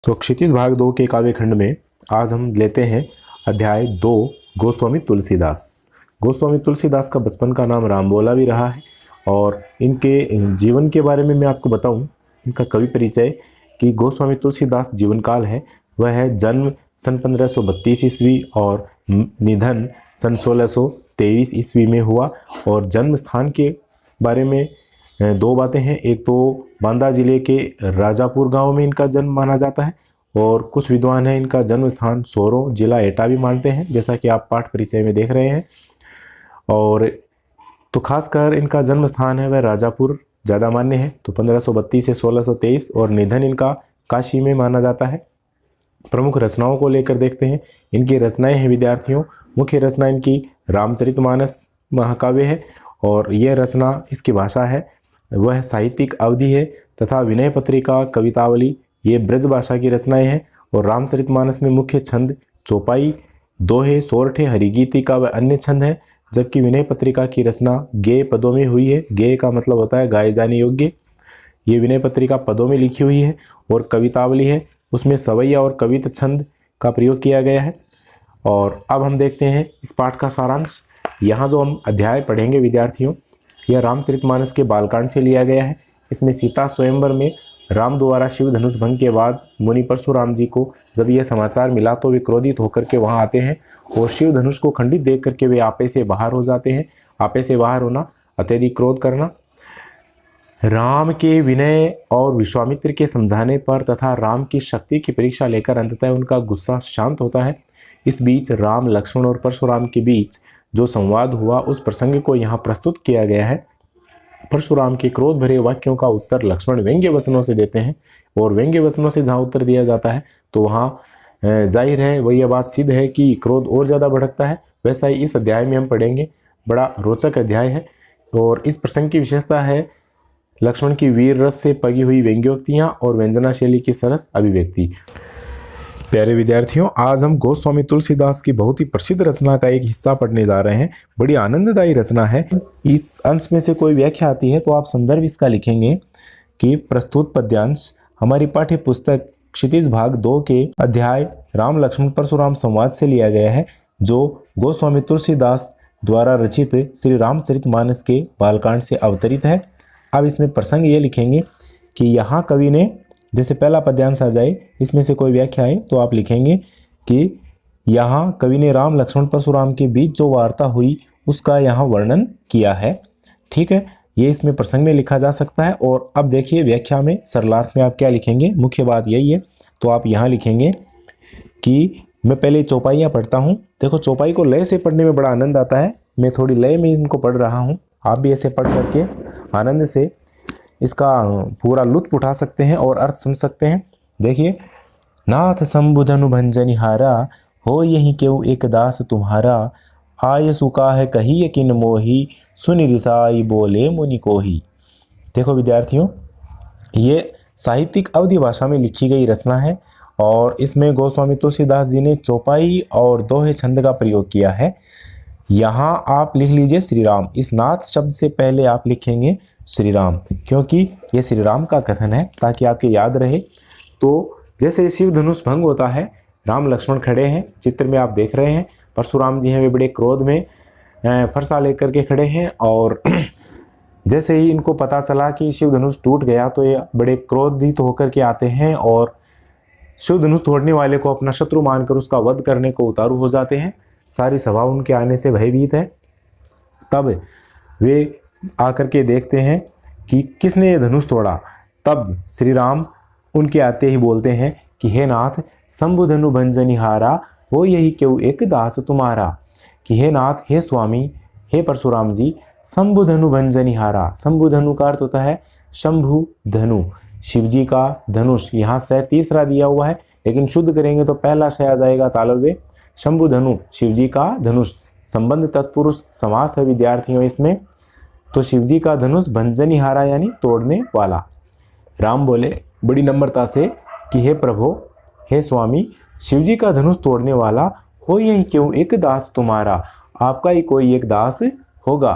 तो क्षितिज भाग 2 के काव्य खंड में आज हम लेते हैं अध्याय 2 गोस्वामी तुलसीदास। गोस्वामी तुलसीदास का बचपन का नाम रामबोला भी रहा है और इनके जीवन के बारे में मैं आपको बताऊं, इनका कवि परिचय कि गोस्वामी तुलसीदास जीवन काल है वह है जन्म सन 1532 ईस्वी और निधन सन 1623 ईस्वी में हुआ। और जन्म स्थान के बारे में दो बातें हैं। एक तो बांदा जिले के राजापुर गांव में इनका जन्म माना जाता है और कुछ विद्वान हैं इनका जन्म स्थान सोरो जिला एटा भी मानते हैं, जैसा कि आप पाठ परिचय में देख रहे हैं। और तो खासकर इनका जन्म स्थान है वह राजापुर ज़्यादा मान्य है। तो 1532 से 1623 और निधन इनका काशी में माना जाता है। प्रमुख रचनाओं को लेकर देखते हैं। इनकी रचनाएं हैं विद्यार्थियों, मुख्य रचना इनकी रामचरितमानस महाकाव्य है और यह रचना इसकी भाषा है वह साहित्यिक अवधि है तथा विनय पत्रिका कवितावली ये ब्रज भाषा की रचनाएं हैं। और रामचरितमानस में मुख्य छंद चौपाई, दोहे, सोरठे, हरिगीतिका व अन्य छंद हैं, जबकि विनय पत्रिका की रचना गेय पदों में हुई है। गेय का मतलब होता है गाए जाने योग्य। ये विनय पत्रिका पदों में लिखी हुई है। और कवितावली है उसमें सवैया और कवित छंद का प्रयोग किया गया है। और अब हम देखते हैं इस पाठ का सारांश। यहाँ जो हम अध्याय पढ़ेंगे विद्यार्थियों, यह रामचरितमानस के बालकांड से लिया गया है। इसमें सीता स्वयंवर में राम द्वारा शिव धनुष भंग के बाद मुनि परशुराम जी को जब यह समाचार मिला तो वे क्रोधित होकर के वहां आते हैं और शिव धनुष को खंडित देख करके वे आपे से बाहर हो जाते हैं। आपे से बाहर होना अत्यधिक क्रोध करना। राम के विनय और विश्वामित्र के समझाने पर तथा राम की शक्ति की परीक्षा लेकर अंततः उनका गुस्सा शांत होता है। इस बीच राम, लक्ष्मण और परशुराम के बीच जो संवाद हुआ उस प्रसंग को यहाँ प्रस्तुत किया गया है। परशुराम के क्रोध भरे वाक्यों का उत्तर लक्ष्मण व्यंग्य वचनों से देते हैं और व्यंग्य वचनों से जहाँ उत्तर दिया जाता है तो वहाँ जाहिर है वह यह बात सिद्ध है कि क्रोध और ज़्यादा भड़कता है। वैसा ही इस अध्याय में हम पढ़ेंगे। बड़ा रोचक अध्याय है और इस प्रसंग की विशेषता है लक्ष्मण की वीर रस से पगी हुई व्यंग्योक्तियाँ और व्यंजना शैली की सरस अभिव्यक्ति। प्यारे विद्यार्थियों, आज हम गोस्वामी तुलसीदास की बहुत ही प्रसिद्ध रचना का एक हिस्सा पढ़ने जा रहे हैं। बड़ी आनंददायी रचना है। इस अंश में से कोई व्याख्या आती है तो आप संदर्भ इसका लिखेंगे कि प्रस्तुत पद्यांश हमारी पाठ्य पुस्तक क्षितिज भाग 2 के अध्याय राम लक्ष्मण परशुराम संवाद से लिया गया है, जो गोस्वामी तुलसीदास द्वारा रचित श्री रामचरितमानस के बालकांड से अवतरित है। अब इसमें प्रसंग ये लिखेंगे कि यहाँ कवि ने, जैसे पहला पद्यांश आ जाए इसमें से कोई व्याख्या आए तो आप लिखेंगे कि यहाँ कवि ने राम लक्ष्मण परशुराम के बीच जो वार्ता हुई उसका यहाँ वर्णन किया है। ठीक है, ये इसमें प्रसंग में लिखा जा सकता है। और अब देखिए व्याख्या में सरलार्थ में आप क्या लिखेंगे, मुख्य बात यही है। तो आप यहाँ लिखेंगे कि मैं पहले चौपाइयाँ पढ़ता हूँ। देखो चौपाई को लय से पढ़ने में बड़ा आनंद आता है। मैं थोड़ी लय में इनको पढ़ रहा हूँ, आप भी ऐसे पढ़ करके आनंद से इसका पूरा लुत्फ उठा सकते हैं और अर्थ सुन सकते हैं। देखिए, नाथ संबुधनु भंजनिहारा हो यही क्यों एक दास तुम्हारा, आय सुका है कही किन मोही, सुनि रिसाई बोले मुनि कोही। देखो विद्यार्थियों, ये साहित्यिक अवधि भाषा में लिखी गई रचना है और इसमें गोस्वामी तुलसीदास जी ने चौपाई और दोहे छंद का प्रयोग किया है। यहाँ आप लिख लीजिए श्री राम। इस नाथ शब्द से पहले आप लिखेंगे श्री राम, क्योंकि ये श्री राम का कथन है ताकि आपके याद रहे। तो जैसे शिव धनुष भंग होता है, राम लक्ष्मण खड़े हैं, चित्र में आप देख रहे हैं। परशुराम जी हैं, वे बड़े क्रोध में फरसा लेकर के खड़े हैं और जैसे ही इनको पता चला कि शिव धनुष टूट गया तो ये बड़े क्रोधित होकर के आते हैं और शिव धनुष तोड़ने वाले को अपना शत्रु मानकर उसका वध करने को उतारू हो जाते हैं। सारी सभा उनके आने से भयभीत है। तब वे आकर के देखते हैं कि किसने ये धनुष तोड़ा। तब श्री राम उनके आते ही बोलते हैं कि हे नाथ शंभु धनु भंजनिहारा हो यही क्यों एक दास तुम्हारा। कि हे नाथ, हे स्वामी, हे परशुराम जी, शंभु धनु भंजनिहारा। शंभु धनु का अर्थ होता है शंभु धनु, शिवजी का धनुष। यहाँ से तीसरा दिया हुआ है लेकिन शुद्ध करेंगे तो पहला शय आ जाएगा तालव्य। शंभु धनु शिवजी का धनुष, संबंध तत्पुरुष समास है विद्यार्थियों इसमें। तो शिवजी का धनुष भंजनिहारा यानी तोड़ने वाला। राम बोले बड़ी नम्रता से कि हे प्रभु, हे स्वामी, शिवजी का धनुष तोड़ने वाला हो यही क्यों एक दास तुम्हारा, आपका ही कोई एक दास होगा।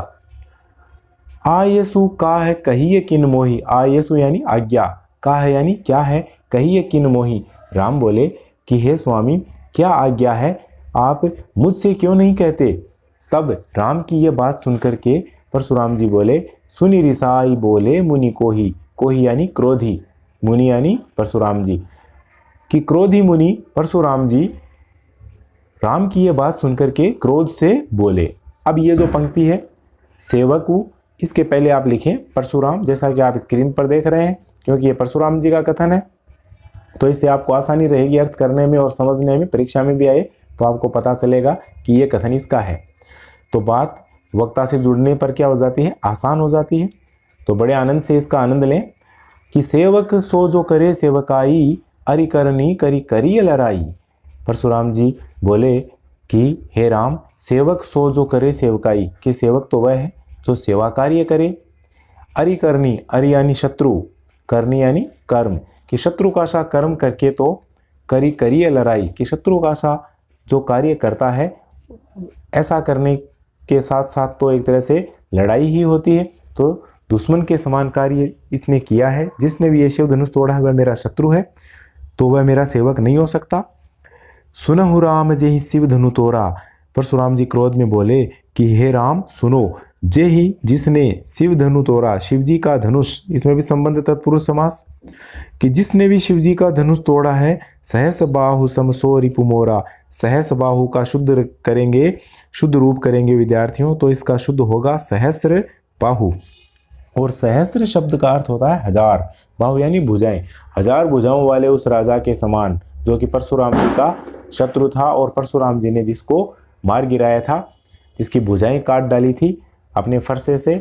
आयसु का है कहिए किन मोही। आयसु यानी आज्ञा, का है यानी क्या है, कहिए किन मोही, राम बोले कि हे स्वामी, क्या आज्ञा है, आप मुझसे क्यों नहीं कहते। तब राम की ये बात सुनकर के परशुराम जी बोले, सुनि रिसाई बोले मुनि कोही, कोही यानी क्रोधी, मुनि यानी परशुराम जी, कि क्रोधी मुनि परशुराम जी राम की ये बात सुनकर के क्रोध से बोले। अब ये जो पंक्ति है सेवक हूँ, इसके पहले आप लिखें परशुराम, जैसा कि आप स्क्रीन पर देख रहे हैं, क्योंकि ये परशुराम जी का कथन है, तो इससे आपको आसानी रहेगी अर्थ करने में और समझने में। परीक्षा में भी आए तो आपको पता चलेगा कि ये कथन इसका है। तो बात वक्ता से जुड़ने पर क्या हो जाती है, आसान हो जाती है। तो बड़े आनंद से इसका आनंद लें कि सेवक सो जो करे सेवकाई, अरि करनी करी करी लड़ाई। परशुराम जी बोले कि हे राम, सेवक सो जो करे सेवकाई, कि सेवक तो वह है जो सेवा कार्य करे। अरि करनी, अरि यानी शत्रु, करनी यानी कर्म, कि शत्रु का सा कर्म करके तो करी करिए लड़ाई, कि शत्रु का सा जो कार्य करता है ऐसा करने के साथ साथ तो एक तरह से लड़ाई ही होती है। तो दुश्मन के समान कार्य इसने किया है। जिसने भी ये शिव धनुष तोड़ा है वह मेरा शत्रु है, तो वह मेरा सेवक नहीं हो सकता। सुनहु राम जे ही शिव धनु तोड़ा। परशुराम जी क्रोध में बोले कि हे राम सुनो, जे ही जिसने शिव धनु तोड़ा, शिव जी का धनुष, इसमें भी संबंध तत्पुरुष समास, कि जिसने भी शिव जी का धनुष तोड़ा है, सहस बाहु समसो रिपु मोरा। सहस बाहु का शुद्ध करेंगे, शुद्ध रूप करेंगे विद्यार्थियों, तो इसका शुद्ध होगा सहस्र बाहु। और सहस्र शब्द का अर्थ होता है हजार, बाहु यानी भुजाएं, हजार भुजाओं वाले उस राजा के समान जो कि परशुराम जी का शत्रु था और परशुराम जी ने जिसको मार गिराया था, जिसकी भुजाएं काट डाली थी अपने फरसे से,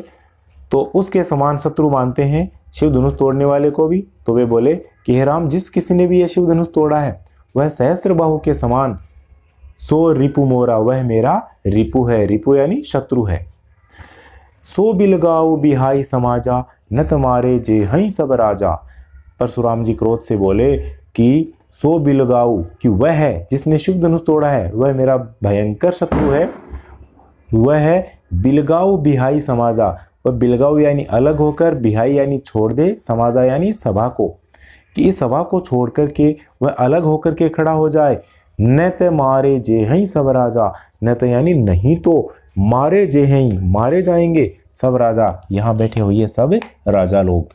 तो उसके समान शत्रु मानते हैं शिव धनुष तोड़ने वाले को भी। तो वे बोले कि हे राम, जिस किसी ने भी ये शिव धनुष तोड़ा है वह सहस्र बाहु के समान, सो रिपु मोरा, वह मेरा रिपु है, रिपु यानी शत्रु है। सो बिलगाऊ बिहाई समाजा, न तुम्हारे जे हई सब राजा। परशुराम जी क्रोध से बोले कि सो बिलगाऊ, कि वह है जिसने शिव धनुष तोड़ा है वह मेरा भयंकर शत्रु है। वह है बिलगाऊ बिहाई समाजा, वह बिलगाऊ यानी अलग होकर, बिहाई यानी छोड़ दे, समाजा यानी सभा को, कि इस सभा को छोड़ कर के वह अलग होकर के खड़ा हो जाए। न ते मारे जे हई सब राजा, न ते यानी नहीं तो, मारे जे हई मारे जाएंगे सब राजा, यहाँ बैठे हुए सब राजा लोग।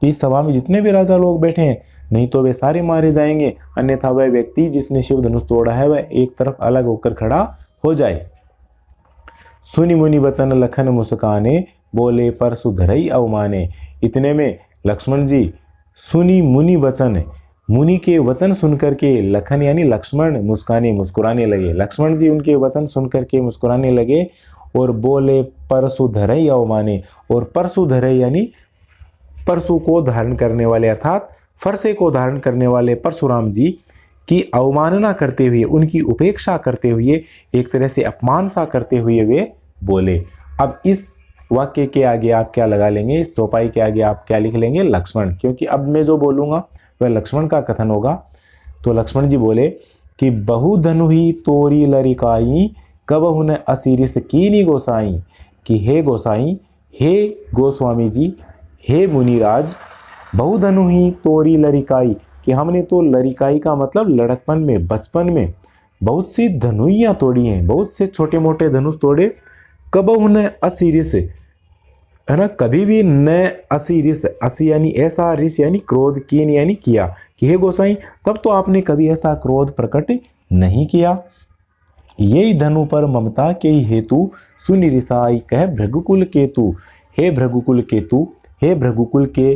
इस सभा में जितने भी राजा लोग बैठे हैं नहीं तो वे सारे मारे जाएंगे, अन्यथा वह व्यक्ति जिसने शिव धनुष तोड़ा है वह एक तरफ अलग होकर खड़ा हो जाए। सुनि मुनि वचन लखन मुस्काने, बोले परसु धरई अवमाने। इतने में लक्ष्मण जी सुनि मुनि वचन, मुनि के वचन सुनकर के लखन यानी लक्ष्मण मुस्कुराने लगे। लक्ष्मण जी उनके वचन सुनकर के मुस्कुराने लगे और बोले परसु धरई अवमाने। और परसु धरई यानी परसु को धारण करने वाले, अर्थात फरसे को धारण करने वाले परशुराम जी की अवमानना करते हुए, उनकी उपेक्षा करते हुए, एक तरह से अपमान सा करते हुए वे बोले। अब इस वाक्य के आगे आप क्या लगा लेंगे, इस चौपाई के आगे आप क्या लिख लेंगे, लक्ष्मण, क्योंकि अब मैं जो बोलूँगा वह लक्ष्मण का कथन होगा। तो लक्ष्मण जी बोले कि बहु धनु ही तोरी लरिकाई, कबहु न असीरिस कीनी गोसाई। कि हे गोसाई, हे गोस्वामी जी, हे मुनिराज, बहु धनु ही तोरी लरिकाई, कि हमने तो लरिकाई का मतलब लड़कपन में, बचपन में बहुत सी धनुइयाँ तोड़ी हैं, बहुत से छोटे मोटे धनुष तोड़े। कबहु न असीरिस, है ना, कभी भी न असीरिस, असी यानी ऐसा, रिस यानी क्रोध, कीन यानी किया, कि हे गोसाई तब तो आपने कभी ऐसा क्रोध प्रकट नहीं किया। यही धनु पर ममता के हेतु, सुनि रिसाई कह भृगुकुल केतु। हे भृगुकुल केतु, हे भृगुकुल के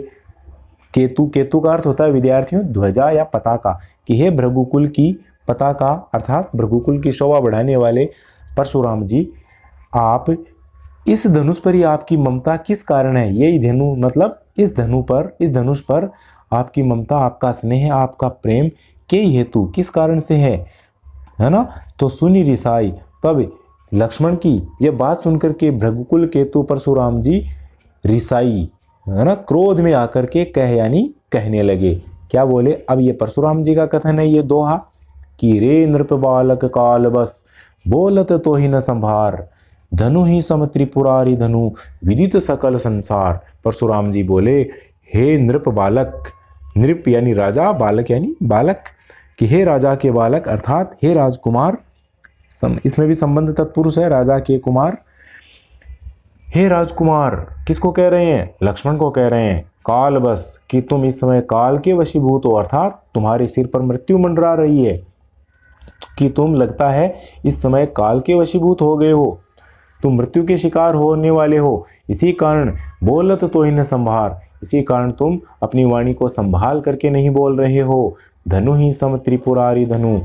केतु, केतु का अर्थ होता है विद्यार्थियों ध्वजा या पताका, कि हे भृगुकुल की पताका, अर्थात भृगुकुल की शोभा बढ़ाने वाले परशुराम जी, आप इस धनुष पर ही आपकी ममता किस कारण है। यही धनु मतलब इस धनु पर, इस धनुष पर आपकी ममता, आपका स्नेह, आपका प्रेम के हेतु किस कारण से है ना। तो सुनि रिसाई, तब लक्ष्मण की यह बात सुनकर के भृगुकुल केतु परशुराम जी रिसाई, है ना, क्रोध में आकर के यानी कहने लगे। क्या बोले, अब ये परशुराम जी का कथन है, ये दोहा, कि रे नृप बालक काल बस, बोलत तो ही न संभार, धनु ही सम त्रिपुरारी धनु, विदित सकल संसार। परशुराम जी बोले, हे नृप बालक, नृप यानी राजा, बालक यानी बालक, कि हे राजा के बालक अर्थात हे राजकुमार, इसमें भी संबंध तत्पुरुष है, राजा के कुमार। हे राजकुमार किसको कह रहे हैं? लक्ष्मण को कह रहे हैं। काल बस कि तुम इस समय काल के वशीभूत हो, अर्थात तुम्हारे सिर पर मृत्यु मंडरा रही है, कि तुम लगता है इस समय काल के वशीभूत हो गए हो, तुम मृत्यु के शिकार होने वाले हो। इसी कारण बोलत तो ही न संभार, इसी कारण तुम अपनी वाणी को संभाल करके नहीं बोल रहे हो। धनु ही सम त्रिपुरारी धनु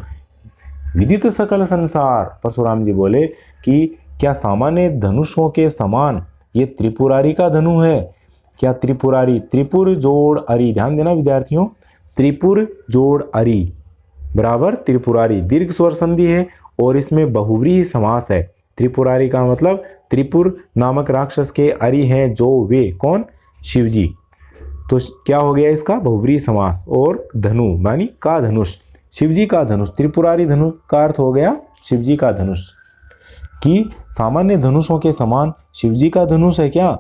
विदित सकल संसार। परशुराम जी बोले कि क्या सामान्य धनुषों के समान ये त्रिपुरारी का धनु है? क्या त्रिपुरारी, त्रिपुर जोड़ अरी, ध्यान देना विद्यार्थियों, त्रिपुर जोड़ अरी बराबर त्रिपुरारी, दीर्घ स्वर संधि है और इसमें बहुव्रीहि समास है। त्रिपुरारी का मतलब त्रिपुर नामक राक्षस के अरी हैं जो वे, कौन? शिवजी। तो क्या हो गया इसका? बहुव्रीहि समास। और धनु मानी का धनुष, शिवजी का धनुष, त्रिपुरारी धनुष का अर्थ हो गया शिवजी का धनुष, कि सामान्य धनुषों के समान शिवजी का धनुष है क्या?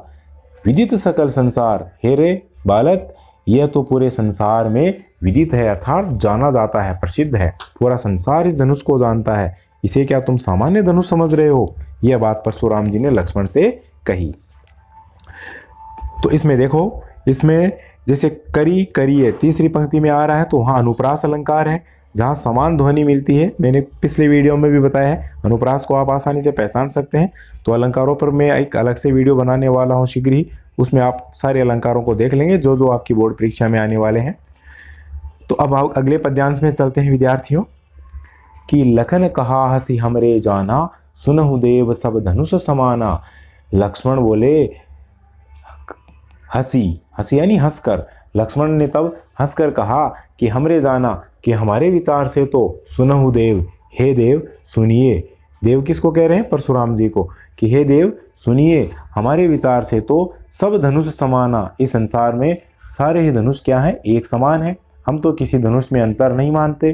विदित सकल संसार, हे रे बालक यह तो पूरे संसार में विदित है, अर्थात जाना जाता है, प्रसिद्ध है, पूरा संसार इस धनुष को जानता है, इसे क्या तुम सामान्य धनुष समझ रहे हो? यह बात परशुराम जी ने लक्ष्मण से कही। तो इसमें देखो, इसमें जैसे करी करी है, तीसरी पंक्ति में आ रहा है, तो वहाँ अनुप्रास अलंकार है जहाँ समान ध्वनि मिलती है। मैंने पिछले वीडियो में भी बताया है, अनुप्रास को आप आसानी से पहचान सकते हैं। तो अलंकारों पर मैं एक अलग से वीडियो बनाने वाला हूँ शीघ्र ही, उसमें आप सारे अलंकारों को देख लेंगे जो जो आपकी बोर्ड परीक्षा में आने वाले हैं। तो अब आप अगले पद्यांश में चलते हैं विद्यार्थियों, कि लखन कहा हसी हमरे जाना, सुनहु देव सब धनुष समाना। लक्ष्मण बोले, हंसी, हंसी यानी हंसकर, लक्ष्मण ने तब हंसकर कहा कि हमरे जाना, कि हमारे विचार से तो सुनहु देव, हे देव सुनिए। देव किसको कह रहे हैं? परशुराम जी को, कि हे देव सुनिए, हमारे विचार से तो सब धनुष समाना, इस संसार में सारे ही धनुष क्या है? एक समान है, हम तो किसी धनुष में अंतर नहीं मानते।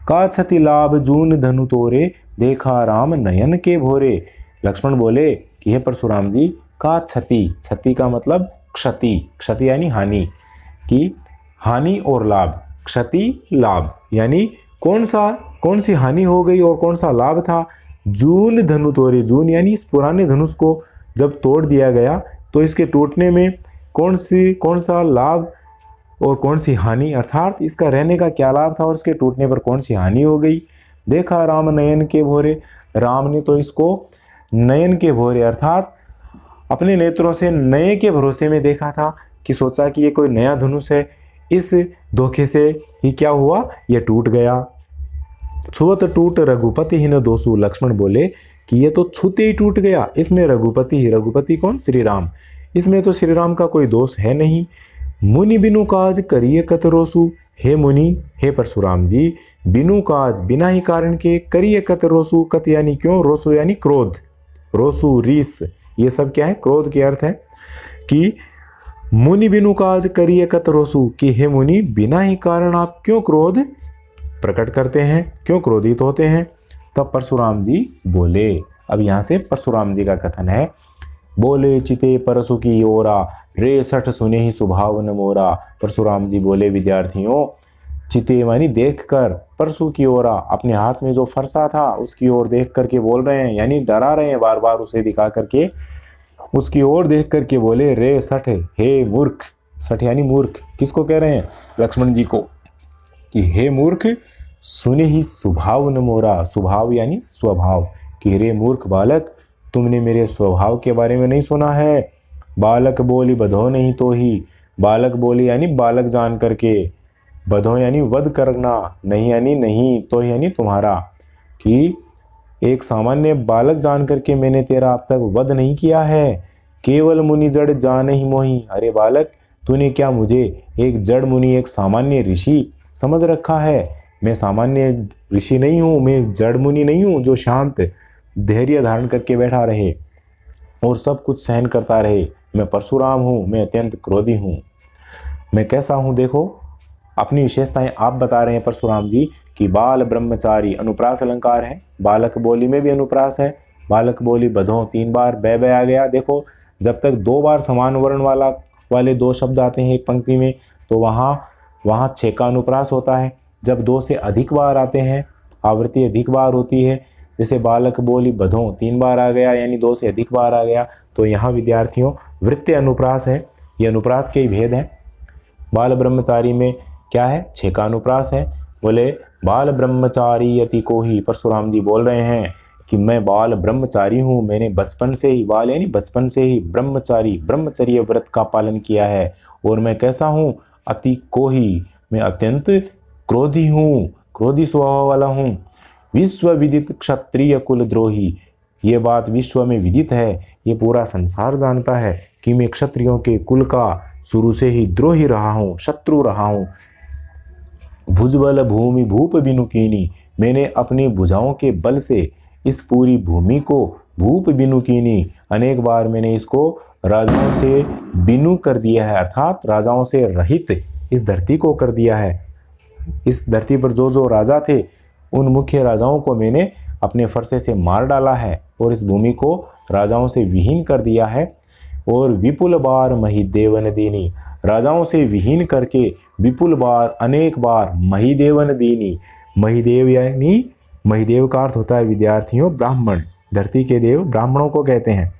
का छति लाभ जून धनु तोरे, देखा राम नयन के भोरे। लक्ष्मण बोले कि हे परशुराम जी, का क्षति, क्षति का मतलब क्षति, क्षति यानी हानि, कि हानि और लाभ, क्षति लाभ यानी कौन सी हानि हो गई और कौन सा लाभ था? जून धनु तोरे, जून यानी इस पुराने धनुष को जब तोड़ दिया गया तो इसके टूटने में कौन सा लाभ और कौन सी हानि, अर्थात इसका रहने का क्या लाभ था और इसके टूटने पर कौन सी हानि हो गई। देखा राम नयन के भोरे, राम ने तो इसको नयन के भोरे अर्थात अपने नेत्रों से नए के भरोसे में देखा था, कि सोचा कि ये कोई नया धनुष है, इस धोखे से ही क्या हुआ? ये टूट गया। छुअत टूट रघुपति ही न दोषु। लक्ष्मण बोले कि ये तो छूते ही टूट गया, इसमें रघुपति ही, रघुपति कौन? श्री राम, इसमें तो श्री राम का कोई दोष है नहीं। मुनि बिनु काज करिए कत रोसु, हे मुनि, हे परशुराम जी, बिनु काज बिना ही कारण के, करिए कत रोसु, कत यानी क्यों, रोसु यानी क्रोध, रोसु रीस, ये सब क्या है? क्रोध के अर्थ है। कि मुनि बिनु काज करिए कत रोसु, कि हे मुनि बिना ही कारण आप क्यों क्रोध प्रकट करते हैं, क्यों क्रोधित होते हैं? तब परशुराम जी बोले, अब यहाँ से परशुराम जी का कथन है, बोले चिते परसु की ओरा, रे सठ सुने ही स्वभाव न मोरा। परशुराम जी बोले विद्यार्थियों, चिते मानी देखकर, परसु की ओरा अपने हाथ में जो फरसा था उसकी ओर देख करके बोल रहे हैं, यानी डरा रहे हैं बार बार उसे दिखा करके, उसकी ओर देख करके बोले रे सठ, हे मूर्ख। सठ यानी मूर्ख, किसको कह रहे हैं? लक्ष्मण जी को, कि हे मूर्ख सुने ही स्वभाव न मोरा, स्वभाव यानी स्वभाव, कि रे मूर्ख बालक तुमने मेरे स्वभाव के बारे में नहीं सुना है। बालक बोली बधो नहीं तो ही, बालक बोली यानी बालक जान करके, बधो यानी वध करना, नहीं यानी नहीं, तो यानी तुम्हारा, कि एक सामान्य बालक जान करके मैंने तेरा अब तक वध नहीं किया है। केवल मुनि जड़ जान ही मोही, अरे बालक तूने क्या मुझे एक जड़ मुनि, एक सामान्य ऋषि समझ रखा है? मैं सामान्य ऋषि नहीं हूँ, मैं जड़ मुनि नहीं हूँ जो शांत धैर्य धारण करके बैठा रहे और सब कुछ सहन करता रहे। मैं परशुराम हूँ, मैं अत्यंत क्रोधी हूँ। मैं कैसा हूँ देखो, अपनी विशेषताएं आप बता रहे हैं परशुराम जी, कि बाल ब्रह्मचारी, अनुप्रास अलंकार है, बालक बोली में भी अनुप्रास है, बालक बोली बधो 3 बार बै आ गया। देखो जब तक 2 बार समान वर्ण वाले 2 शब्द आते हैं एक पंक्ति में, तो वहाँ 6 का अनुप्रास होता है। जब 2 से अधिक बार आते हैं, आवृत्ति अधिक बार होती है, जैसे बालक बोली बधों 3 बार आ गया यानी 2 से अधिक बार आ गया, तो यहाँ विद्यार्थियों वृत्तीय अनुप्रास है। ये अनुप्रास के ही भेद हैं। बाल ब्रह्मचारी में क्या है? 6 का अनुप्रास है। बोले बाल ब्रह्मचारी यति को ही, परशुराम जी बोल रहे हैं कि मैं बाल ब्रह्मचारी हूँ, मैंने बचपन से ही, बाल यानी बचपन से ही ब्रह्मचारी ब्रह्मचर्य व्रत का पालन किया है। और मैं कैसा हूँ? अति को ही, मैं अत्यंत क्रोधी हूँ, क्रोधी स्वभाव वाला हूँ। विश्व विदित क्षत्रिय कुलद्रोही, ये बात विश्व में विदित है, ये पूरा संसार जानता है कि मैं क्षत्रियों के कुल का शुरू से ही द्रोही रहा हूँ, शत्रु रहा हूँ। भुजबल भूमि भूप बिनु कीनी, मैंने अपनी भुजाओं के बल से इस पूरी भूमि को भूप बिनु कीनी, अनेक बार मैंने इसको राजाओं से बिनु कर दिया है, अर्थात राजाओं से रहित इस धरती को कर दिया है। इस धरती पर जो जो राजा थे उन मुख्य राजाओं को मैंने अपने फरसे से मार डाला है और इस भूमि को राजाओं से विहीन कर दिया है। और विपुल बार महिदेवन दीनी, राजाओं से विहीन करके विपुल बार अनेक बार महिदेवन दीनी, महिदेव यानी महिदेव का अर्थ होता है विद्यार्थियों ब्राह्मण, धरती के देव ब्राह्मणों को कहते हैं।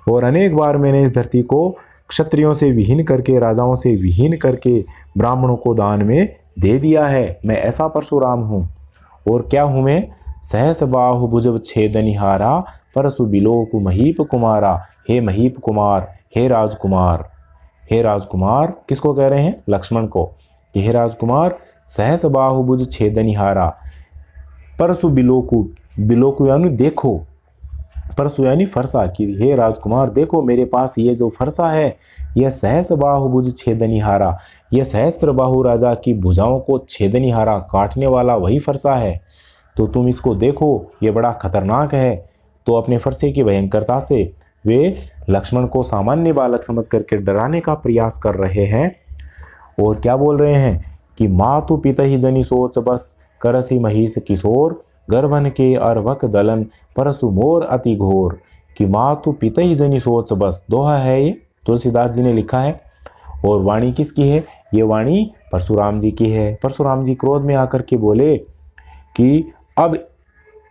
और अनेक बार मैंने इस धरती को क्षत्रियों से विहीन करके, राजाओं से विहीन करके ब्राह्मणों को दान में दे दिया है। मैं ऐसा परशुराम हूँ। और क्या हूँ मैं? सहस बाहु भुज छेदनिहारा, परशु बिलोकु महीप कुमारा। हे महीप कुमार, हे राजकुमार, हे राजकुमार किसको कह रहे हैं? लक्ष्मण को, कि हे राजकुमार सहस बाहु भुज छेदनिहारा, परशु बिलोकु, बिलोकु यानी देखो, परशु यानी फरसा, कि हे राजकुमार देखो मेरे पास ये जो फरसा है, यह सहस बाहु भुज छेदनिहारा, यह सहस्त्र बाहु राजा की भुजाओं को छेदनिहारा, काटने वाला वही फरसा है। तो तुम इसको देखो, ये बड़ा खतरनाक है। तो अपने फरसे की भयंकरता से वे लक्ष्मण को सामान्य बालक समझ करके डराने का प्रयास कर रहे हैं। और क्या बोल रहे हैं कि मातु पिता ही जनी सोच बस, करसी महिष किशोर, गर्भन के अर्भक दलन, परसु मोर अति घोर। कि मातु पिता ही जनी सोच बस, दोहा है ये, तुलसीदास जी ने लिखा है। और वाणी किसकी है? ये वाणी परशुराम जी की है। परशुराम जी क्रोध में आकर के बोले कि अब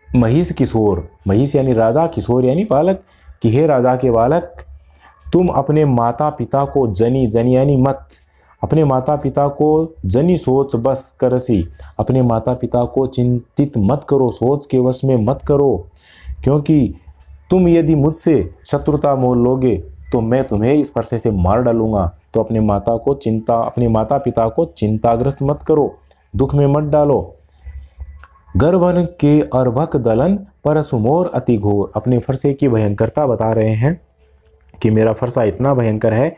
महिष किशोर, महिष यानी राजा, किशोर यानी बालक, कि हे राजा के बालक तुम अपने माता पिता को जनी, जनी यानी मत, अपने माता पिता को जनी सोच बस करसी, अपने माता पिता को चिंतित मत करो, सोच के वश में मत करो, क्योंकि तुम यदि मुझसे शत्रुता मोल लोगे तो मैं तुम्हें इस फरसे से मार डालूंगा। तो अपने माता पिता को चिंताग्रस्त मत करो, दुख में मत डालो। गर्भन के अर्भक दलन, परसु मोर अति घोर, अपने फरसे की भयंकरता बता रहे हैं कि मेरा फरसा इतना भयंकर है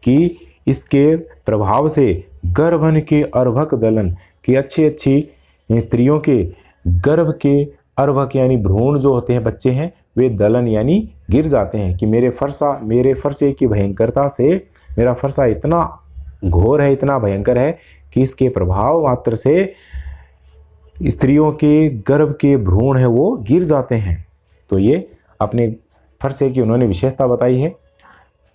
कि इसके प्रभाव से गर्भन के अर्भक दलन, कि अच्छी अच्छी स्त्रियों के गर्भ के अर्भक यानी भ्रूण जो होते हैं, बच्चे हैं, वे दलन यानी गिर जाते हैं। कि मेरे फरसे की भयंकरता से मेरा फरसा इतना घोर है, इतना भयंकर है कि इसके प्रभाव मात्र से स्त्रियों के गर्भ के भ्रूण है वो गिर जाते हैं। तो ये अपने फरसे की उन्होंने विशेषता बताई है।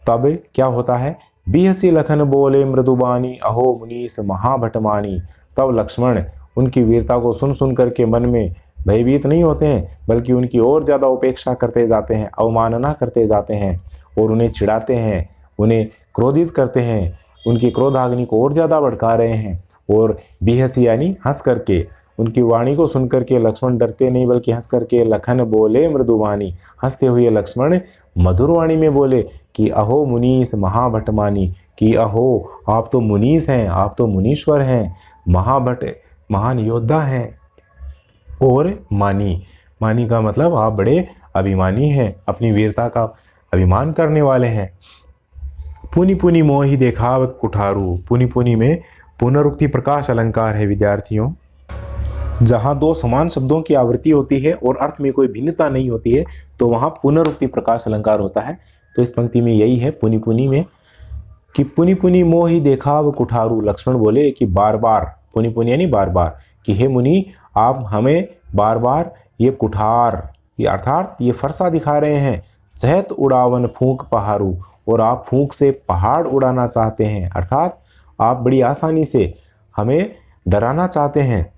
तब क्या होता है? बिहसी लखन बोले मृदुबानी, अहो मुनीस महाभटमानी। तब लक्ष्मण उनकी वीरता को सुन सुन करके मन में भयभीत नहीं होते हैं, बल्कि उनकी और ज़्यादा उपेक्षा करते जाते हैं, अवमानना करते जाते हैं और उन्हें चिढ़ाते हैं, उन्हें क्रोधित करते हैं, उनकी क्रोधाग्नि को और ज़्यादा भड़का रहे हैं। और बिहसी यानी हंस करके, उनकी वाणी को सुन करके लक्ष्मण डरते नहीं बल्कि हंस करके लखन बोले मृदुवाणी, हंसते हुए लक्ष्मण मधुर वाणी में बोले कि अहो मुनीस महाभटमानी, कि अहो आप तो मुनीस हैं, आप तो मुनीश्वर हैं, महाभट महान योद्धा हैं, और मानी, मानी का मतलब आप बड़े अभिमानी हैं, अपनी वीरता का अभिमान करने वाले हैं। पुनि पुनि मोहि देखाव कुठारू, पुनि पुनि में पुनरुक्ति प्रकाश अलंकार है विद्यार्थियों। जहाँ 2 समान शब्दों की आवृत्ति होती है और अर्थ में कोई भिन्नता नहीं होती है तो वहाँ पुनरुक्ति प्रकाश अलंकार होता है। तो इस पंक्ति में यही है पुनि पुनि में, कि पुनि पुनि मोहि देखाव कुठारू। लक्ष्मण बोले कि बार बार, पुनि पुनि यानी बार बार, कि हे मुनि आप हमें बार बार ये कुठार, ये अर्थात ये फरसा दिखा रहे हैं। चहत उड़ावन फूंक पहाड़ू, और आप फूंक से पहाड़ उड़ाना चाहते हैं, अर्थात आप बड़ी आसानी से हमें डराना चाहते हैं।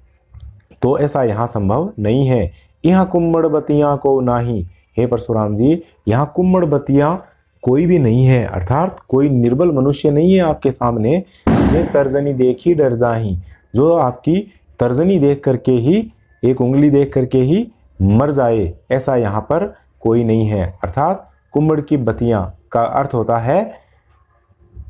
तो ऐसा यहाँ संभव नहीं है। यहाँ कुम्मड़ बतियाँ को नाही। हे परशुराम जी, यहाँ कुम्मड़ बतियाँ कोई भी नहीं है, अर्थात कोई निर्बल मनुष्य नहीं है आपके सामने। जे तर्जनी देखी डर जाही, जो आपकी तर्जनी देख करके ही, एक उंगली देख करके ही मर जाए, ऐसा यहाँ पर कोई नहीं है। अर्थात कुम्मड़ की बतियाँ का अर्थ होता है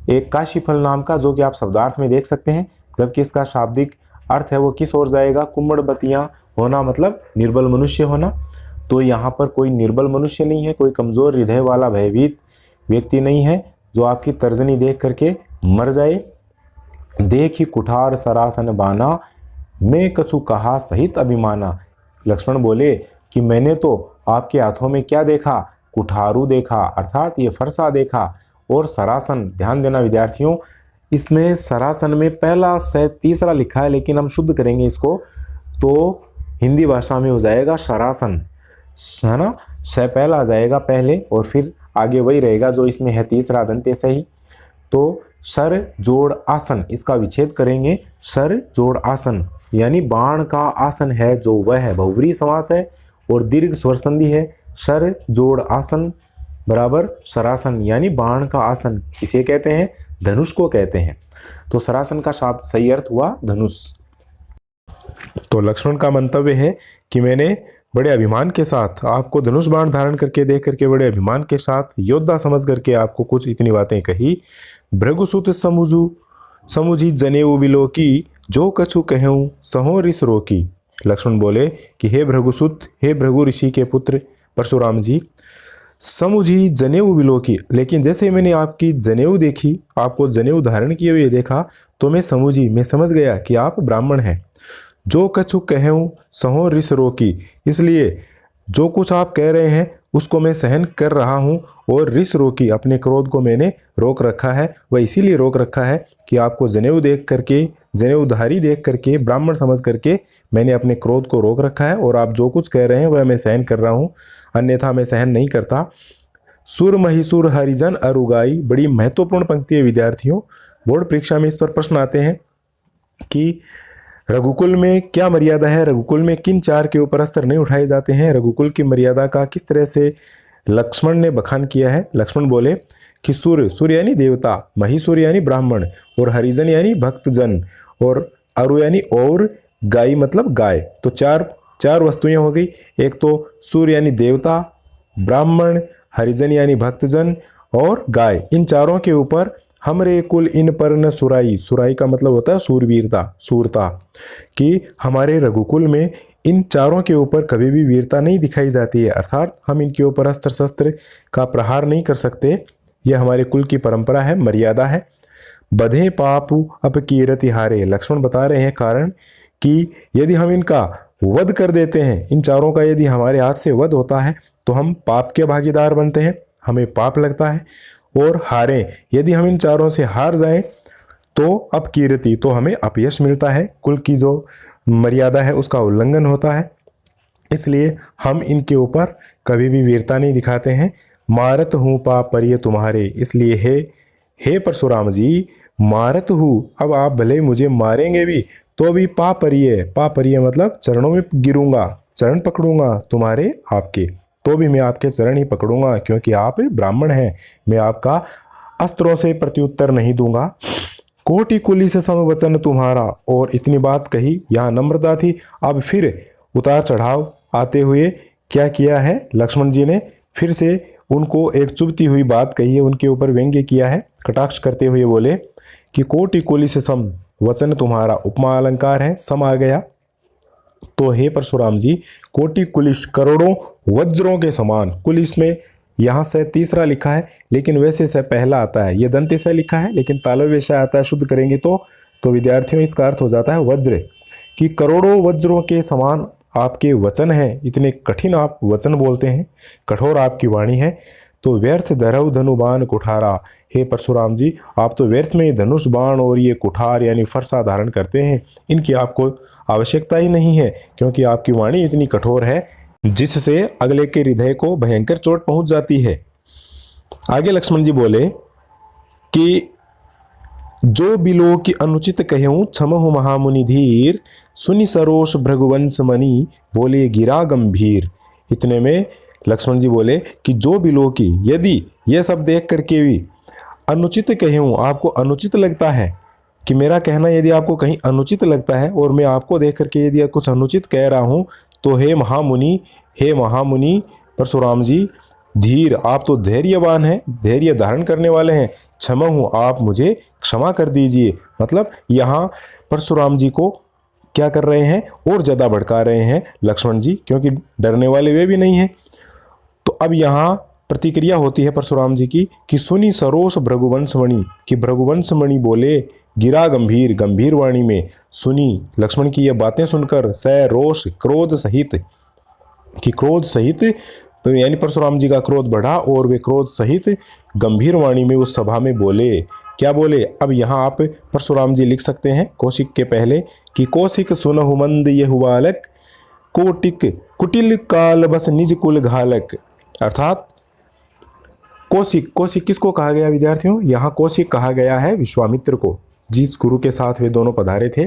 एक काशीफल नाम का, जो कि आप शब्दार्थ में देख सकते हैं, जबकि इसका शाब्दिक अर्थ है वो किस ओर जाएगा, कुम्मड़ बतियाँ होना मतलब निर्बल मनुष्य होना। तो यहाँ पर कोई निर्बल मनुष्य नहीं है, कोई कमज़ोर हृदय वाला भयभीत व्यक्ति नहीं है जो आपकी तर्जनी देख करके मर जाए। देखी कुठार सरासन बाना, मैं कछु कहा सहित अभिमाना। लक्ष्मण बोले कि मैंने तो आपके हाथों में क्या देखा, कुठारू देखा, अर्थात ये फरसा देखा, और सरासन, ध्यान देना विद्यार्थियों, इसमें सरासन में पहला से तीसरा लिखा है, लेकिन हम शुद्ध करेंगे इसको तो हिंदी भाषा में हो जाएगा सरासन, है ना। स पहला आ जाएगा पहले और फिर आगे वही रहेगा जो इसमें है तीसरा दंते सही। तो सर जोड़ आसन, इसका विच्छेद करेंगे। सर जोड़ आसन यानी बाण का आसन है जो वह है, बहुब्रीहि समास है और दीर्घ स्वर संधि है। सर जोड़ आसन बराबर सरासन, यानी बाण का आसन किसे कहते हैं, धनुष को कहते हैं। तो सरासन का शब्द सही अर्थ हुआ धनुष। तो लक्ष्मण का मंतव्य है कि मैंने बड़े अभिमान के साथ आपको धनुष बाण धारण करके देख करके बड़े अभिमान के साथ योद्धा समझ करके आपको कुछ इतनी बातें कही। भृगुसुत समुझी जनेऊ बिलोकी, जो कछु कहूँ सहो रिस रोकी। लक्ष्मण बोले कि हे भृगुसुत, हे भृगु ऋषि के पुत्र परशुराम जी, समुझी जनेऊ बिलोकी, लेकिन जैसे मैंने आपकी जनेऊ देखी, आपको जनेऊ धारण किए हुए देखा, तो मैं समझ गया कि आप ब्राह्मण हैं। जो कछु कहूँ सहो रिस रोकी, इसलिए जो कुछ आप कह रहे हैं उसको मैं सहन कर रहा हूँ, और रिस रोकी, अपने क्रोध को मैंने रोक रखा है। वह इसीलिए रोक रखा है कि आपको जनेऊ देख करके, जनेऊधारी देख करके, ब्राह्मण समझ करके मैंने अपने क्रोध को रोक रखा है, और आप जो कुछ कह रहे हैं वह मैं सहन कर रहा हूँ, अन्यथा मैं सहन नहीं करता। सुर महिसुर हरिजन अरुगाई, बड़ी महत्वपूर्ण पंक्ति है विद्यार्थियों, बोर्ड परीक्षा में इस पर प्रश्न आते हैं कि रघुकुल में क्या मर्यादा है, रघुकुल में किन चार के ऊपर अस्त्र नहीं उठाए जाते हैं, रघुकुल की मर्यादा का किस तरह से लक्ष्मण ने बखान किया है। लक्ष्मण बोले कि सुर यानी देवता, महिसुर यानी ब्राह्मण, और हरिजन यानी भक्तजन, और अरु यानी और, गाय मतलब गाय। तो चार वस्तुएं हो गई। एक तो सुर यानी देवता, ब्राह्मण, हरिजन यानी भक्तजन और गाय। इन चारों के ऊपर हमरे कुल इन पर न सुराई, सुराई का मतलब होता है सूरवीरता, सूरता, कि हमारे रघुकुल में इन चारों के ऊपर कभी भी वीरता नहीं दिखाई जाती है, अर्थात हम इनके ऊपर अस्त्र शस्त्र का प्रहार नहीं कर सकते। यह हमारे कुल की परंपरा है, मर्यादा है। बधे पापु अपकीरति हारे, लक्ष्मण बता रहे हैं कारण कि यदि हम इनका वध कर देते हैं, इन चारों का यदि हमारे हाथ से वध होता है तो हम पाप के भागीदार बनते हैं, हमें पाप लगता है। और हारें, यदि हम इन चारों से हार जाएं तो अपकीर्ति, तो हमें अपयश मिलता है, कुल की जो मर्यादा है उसका उल्लंघन होता है। इसलिए हम इनके ऊपर कभी भी वीरता नहीं दिखाते हैं। मारत हूँ पाप परिय तुम्हारे, इसलिए हे परशुराम जी, मारत हूँ, अब आप भले मुझे मारेंगे भी तो भी पापरिय मतलब चरणों में गिरूंगा, चरण पकड़ूंगा तुम्हारे आपके, तो भी मैं आपके चरण ही पकड़ूंगा, क्योंकि आप ब्राह्मण हैं। मैं आपका अस्त्रों से प्रत्युत्तर नहीं दूंगा। कोटि कुली से समवचन तुम्हारा, और इतनी बात कही, यहाँ नम्रता थी। अब फिर उतार चढ़ाव आते हुए क्या किया है लक्ष्मण जी ने, फिर से उनको एक चुभती हुई बात कही है, उनके ऊपर व्यंग्य किया है, कटाक्ष करते हुए बोले कि कोटि कुली से सम वचन तुम्हारा, उपमा अलंकार है, सम आ गया। तो हे परशुराम जी, कोटि कुलिश, करोड़ों वज्रों के समान, कुलिश में यहाँ से तीसरा लिखा है लेकिन वैसे से पहला आता है, ये दंते से लिखा है लेकिन तालव्य से आता है, शुद्ध करेंगे तो विद्यार्थियों इसका अर्थ हो जाता है वज्र, कि करोड़ों वज्रों के समान आपके वचन हैं, इतने कठिन आप वचन बोलते हैं, कठोर आपकी वाणी है। तो व्यर्थ धरऊ धनु बाण कुठारा, हे परशुराम जी, आप तो व्यर्थ में धनुष बाण और ये कुठार यानी फरसा धारण करते हैं, इनकी आपको आवश्यकता ही नहीं है, क्योंकि आपकी वाणी इतनी कठोर है जिससे अगले के हृदय को भयंकर चोट पहुंच जाती है। आगे लक्ष्मण जी बोले कि जो बिलो की अनुचित कहूँ क्षमहु महामुनि धीर, सुनि सरोष भृगुवंश मणि बोले गिरा गंभीर। इतने में लक्ष्मण जी बोले कि जो बिलो की, यदि यह सब देख करके भी अनुचित कहूँ, आपको अनुचित लगता है कि मेरा कहना यदि आपको कहीं अनुचित लगता है और मैं आपको देख करके यदि कुछ अनुचित कह रहा हूँ, तो हे महामुनि परशुराम जी, धीर, आप तो धैर्यवान हैं, धैर्य धारण करने वाले हैं, क्षमा हूँ, आप मुझे क्षमा कर दीजिए। मतलब यहाँ परशुराम जी को क्या कर रहे हैं, और ज़्यादा भड़का रहे हैं लक्ष्मण जी, क्योंकि डरने वाले वे भी नहीं हैं। तो अब यहाँ प्रतिक्रिया होती है परशुराम जी की कि सुनी सरोष भृगुवंश मणि, कि भृगुवंश मणि बोले गिरा गंभीर, गंभीर वाणी में सुनी लक्ष्मण की ये बातें सुनकर, रोष क्रोध सहित, कि क्रोध सहित, तो यानी परशुराम जी का क्रोध बढ़ा और वे क्रोध सहित गंभीर वाणी में उस सभा में बोले। क्या बोले? अब यहाँ आप परशुराम जी लिख सकते हैं कौशिक के पहले कि कौशिक सुनहु मंद यहु बालक, कोटिक कुटिल काल बस निज कुल घालक। अर्थात कौशिक, कौशिक किसको कहा गया विद्यार्थियों? यहाँ कौशिक कहा गया है विश्वामित्र को, जिस गुरु के साथ वे दोनों पधारे थे।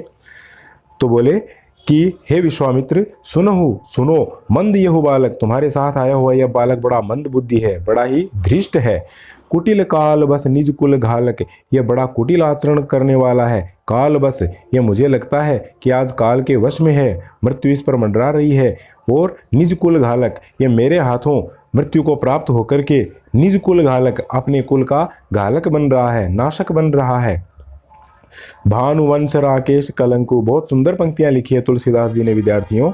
तो बोले कि हे विश्वामित्र, सुनो मंद यहु बालक, तुम्हारे साथ आया हुआ यह बालक बड़ा मंद बुद्धि है, बड़ा ही धृष्ट है। कुटिल काल बस निज कुल घालक, यह बड़ा कुटिल आचरण करने वाला है। काल बस, यह मुझे लगता है कि आज काल के वश में है, मृत्यु इस पर मंडरा रही है। और निज कुल घालक, यह मेरे हाथों मृत्यु को प्राप्त होकर के निज कुल घालक, अपने कुल का घालक बन रहा है, नाशक बन रहा है। भानुवंश राकेश कलंकु, बहुत सुंदर पंक्तियां लिखी है तुलसीदास जी ने विद्यार्थियों,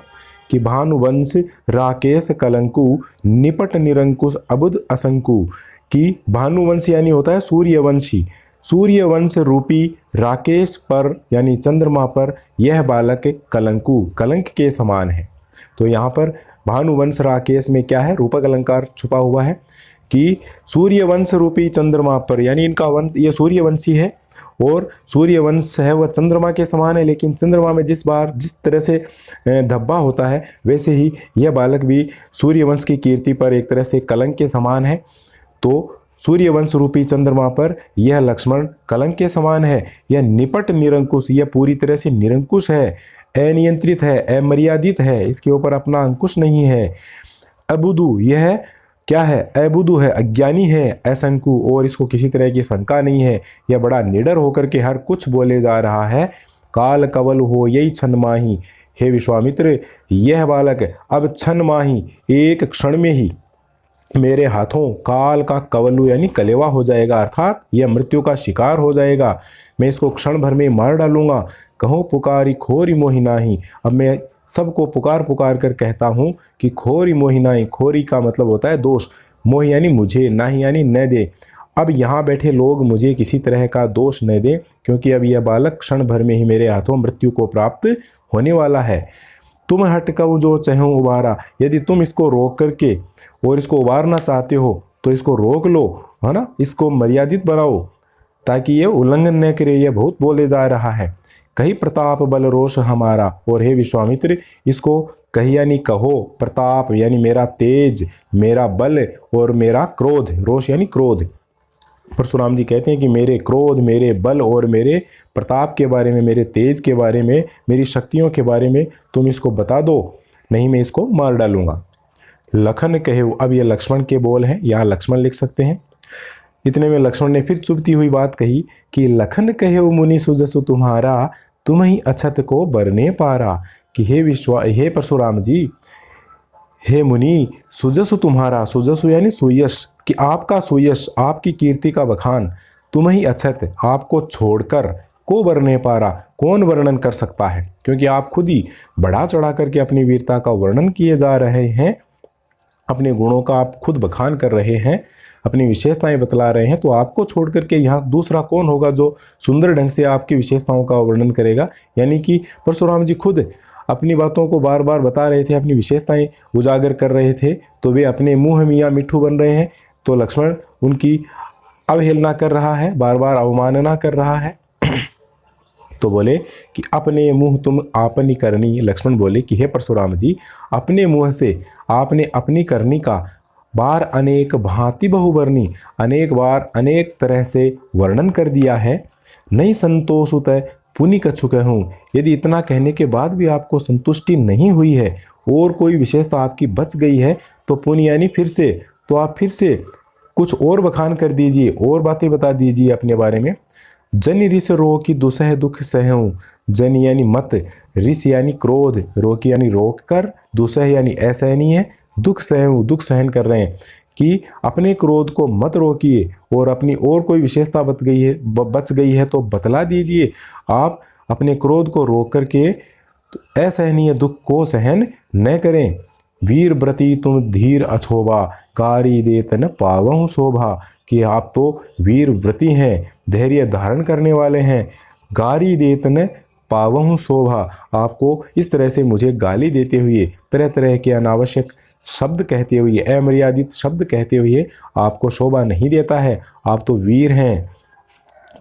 कि भानुवंश राकेश कलंकु निपट निरंकुश अबुद असंकु, कि भानुवंश यानी होता है सूर्यवंशी, सूर्यवंश रूपी राकेश पर यानी चंद्रमा पर यह बालक कलंकु, कलंक के समान है। तो यहाँ पर भानुवंश राकेश में क्या है? रूपक अलंकार छुपा हुआ है कि सूर्यवंश रूपी चंद्रमा पर, यानी इनका वंश ये सूर्यवंशी है और सूर्यवंश है वह चंद्रमा के समान है, लेकिन चंद्रमा में जिस तरह से धब्बा होता है, वैसे ही यह बालक भी सूर्यवंश की कीर्ति पर एक तरह से कलंक के समान है। तो सूर्यवंश रूपी चंद्रमा पर यह लक्ष्मण कलंक के समान है। यह निपट निरंकुश, यह पूरी तरह से निरंकुश है, अनियंत्रित है, अमर्यादित है, इसके ऊपर अपना अंकुश नहीं है। अबुदु, यह क्या है? अबुदु है, अज्ञानी है, असंकु, और इसको किसी तरह की शंका नहीं है। यह बड़ा निडर होकर के हर कुछ बोले जा रहा है। काल कवल हो यही क्षण माही, हे विश्वामित्र, यह बालक अब क्षण माही, एक क्षण में ही मेरे हाथों काल का कवलु यानी कलेवा हो जाएगा, अर्थात यह मृत्यु का शिकार हो जाएगा। मैं इसको क्षण भर में मार डालूंगा। कहूँ पुकारी खोरी मोहि नाही, अब मैं सबको पुकार पुकार कर कहता हूँ कि खोरी मोहि नाही, खोरी का मतलब होता है दोष, मोहि यानी मुझे, नाही यानी न दे। अब यहाँ बैठे लोग मुझे किसी तरह का दोष न दें, क्योंकि अब यह बालक क्षण भर में ही मेरे हाथों मृत्यु को प्राप्त होने वाला है। तुम हटकऊँ जो चहूँ उबारा, यदि तुम इसको रोक करके और इसको उबारना चाहते हो तो इसको रोक लो, है ना, इसको मर्यादित बनाओ ताकि ये उल्लंघन न करे। यह बहुत बोले जा रहा है। कही प्रताप बल रोष हमारा, और हे विश्वामित्र, इसको कही यानी कहो, प्रताप यानी मेरा तेज, मेरा बल और मेरा क्रोध, रोष यानी क्रोध। परशुराम जी कहते हैं कि मेरे क्रोध, मेरे बल और मेरे प्रताप के बारे में, मेरे तेज के बारे में, मेरी शक्तियों के बारे में तुम इसको बता दो, नहीं मैं इसको मार डालूंगा। लखन कहे, अब ये लक्ष्मण के बोल हैं, यहाँ लक्ष्मण लिख सकते हैं। इतने में लक्ष्मण ने फिर चुभती हुई बात कही कि लखन कहे मुनि सुजसु तुम्हारा, तुम ही अछत को बरने पारा, कि हे परशुराम जी, हे मुनि, सुजसु तुम्हारा, सुजसु यानी सुयश, कि आपका सुयश, आपकी कीर्ति का बखान, तुम ही अछत, आपको छोड़कर, को बरने पारा, कौन वर्णन कर सकता है, क्योंकि आप खुद ही बढ़ा चढ़ा करके अपनी वीरता का वर्णन किए जा रहे हैं, अपने गुणों का आप खुद बखान कर रहे हैं, अपनी विशेषताएं बतला रहे हैं। तो आपको छोड़ करके यहाँ दूसरा कौन होगा जो सुंदर ढंग से आपकी विशेषताओं का वर्णन करेगा। यानी कि परशुराम जी खुद अपनी बातों को बार बार बता रहे थे, अपनी विशेषताएं उजागर कर रहे थे, तो वे अपने मुँह मियाँ मिट्ठू बन रहे हैं। तो लक्ष्मण उनकी अवहेलना कर रहा है, बार बार अवमानना कर रहा है। तो बोले कि अपने मुँह तुम आपनी करनी, लक्ष्मण बोले कि हे परशुराम जी, अपने मुँह से आपने अपनी करनी का बार अनेक भांति बहुवर्णी, अनेक बार अनेक तरह से वर्णन कर दिया है। नहीं संतोष उतय पुनि कछु कहूँ। यदि इतना कहने के बाद भी आपको संतुष्टि नहीं हुई है और कोई विशेषता आपकी बच गई है तो पुनि यानी फिर से, तो आप फिर से कुछ और बखान कर दीजिए, और बातें बता दीजिए अपने बारे में। जन रिस रो की दुसह दुख सहूँ। जन यानी मत, रिस यानी क्रोध, रोक यानी रोक कर, दुसह यानी असहनीय, दुख सहूँ दुख सहन कर रहे हैं कि अपने क्रोध को मत रोकिए और अपनी और कोई विशेषता बच गई है तो बतला दीजिए। आप अपने क्रोध को रोक करके असहनीय दुख को सहन न करें। वीर व्रती तुम धीर अछोभा, कारी देत न पावहु शोभा। कि आप तो वीर व्रती हैं, धैर्य धारण करने वाले हैं। गारी देत न पावहु शोभा, आपको इस तरह से मुझे गाली देते हुए, तरह तरह के अनावश्यक शब्द कहते हुए, अमर्यादित शब्द कहते हुए आपको शोभा नहीं देता है। आप तो वीर हैं,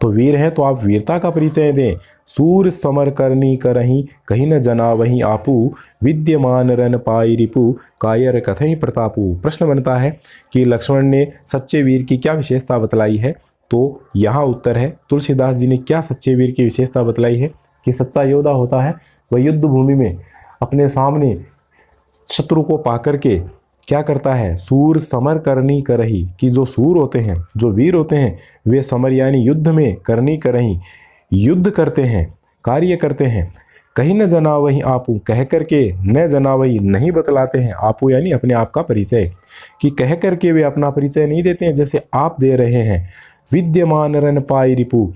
तो वीर हैं तो आप वीरता का परिचय दें। सूर समर करनी करही, कहीं न जना वहीं आपू। विद्यमान रन पाई रिपु, कायर कथई प्रतापू। प्रश्न बनता है कि लक्ष्मण ने सच्चे वीर की क्या विशेषता बतलाई है, तो यहाँ उत्तर है तुलसीदास जी ने क्या सच्चे वीर की विशेषता बतलाई है कि सच्चा योद्धा होता है वह युद्ध भूमि में अपने सामने शत्रु को पाकर के क्या करता है, सूर समर करनी करही। कि जो सूर होते हैं, जो वीर होते हैं, वे समर यानी युद्ध में, करनी करही युद्ध करते हैं, कार्य करते हैं। कहीं न जना वही आपू, कह करके न जना वही नहीं बतलाते हैं। आपू यानी अपने आप का परिचय, कि कह करके वे अपना परिचय नहीं देते हैं जैसे आप दे रहे हैं। विद्यमान रन पाई रिपु,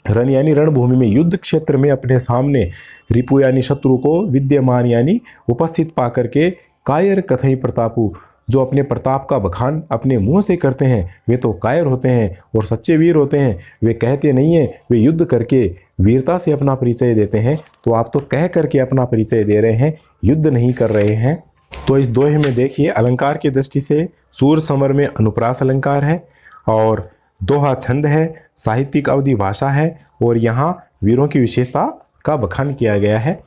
रण यानी रणभूमि में, युद्ध क्षेत्र में अपने सामने, रिपु यानी शत्रु को, विद्यमान यानी उपस्थित पा करके, कायर कथई प्रतापु, जो अपने प्रताप का बखान अपने मुंह से करते हैं वे तो कायर होते हैं। और सच्चे वीर होते हैं वे कहते नहीं हैं, वे युद्ध करके वीरता से अपना परिचय देते हैं। तो आप तो कह करके अपना परिचय दे रहे हैं, युद्ध नहीं कर रहे हैं। तो इस दोहे में देखिए अलंकार की दृष्टि से सूर समर में अनुप्रास अलंकार है और दोहा छंद है, साहित्यिक अवधि भाषा है और यहाँ वीरों की विशेषता का बखान किया गया है।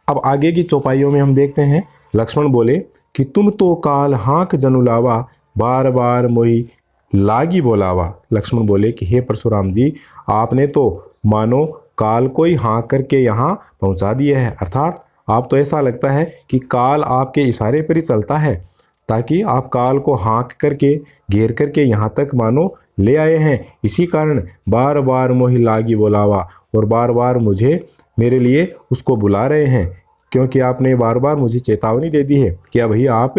अब आगे की चौपाइयों में हम देखते हैं लक्ष्मण बोले कि तुम तो काल हाँक जनुलावा, बार बार मोही लागी बोलावा। लक्ष्मण बोले कि हे परशुराम जी, आपने तो मानो काल को ही हाँक करके यहाँ पहुँचा दिया है। अर्थात आप तो ऐसा लगता है कि काल आपके इशारे पर ही चलता है, ताकि आप काल को हाँक करके घेर करके यहाँ तक मानो ले आए हैं। इसी कारण बार बार मोही लागी बोलावा, और बार बार मुझे मेरे लिए उसको बुला रहे हैं, क्योंकि आपने बार बार मुझे चेतावनी दे दी है कि अब ही आप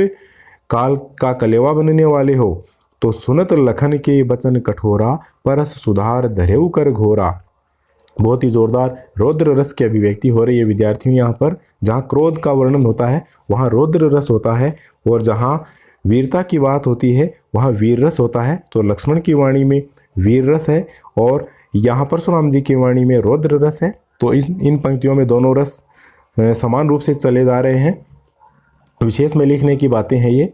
काल का कलेवा बनने वाले हो। तो सुनत लखन के बचन कठोरा, परस सुधार धरेऊ कर घोरा। बहुत ही जोरदार रौद्र रस की अभिव्यक्ति हो रही है विद्यार्थियों यहाँ पर। जहाँ क्रोध का वर्णन होता है वहाँ रौद्र रस होता है, और जहाँ वीरता की बात होती है वहाँ वीर रस होता है। तो लक्ष्मण की वाणी में वीर रस है और यहाँ परशुराम जी की वाणी में रौद्र रस है। तो इन पंक्तियों में दोनों रस समान रूप से चले जा रहे हैं। विशेष में लिखने की बातें हैं ये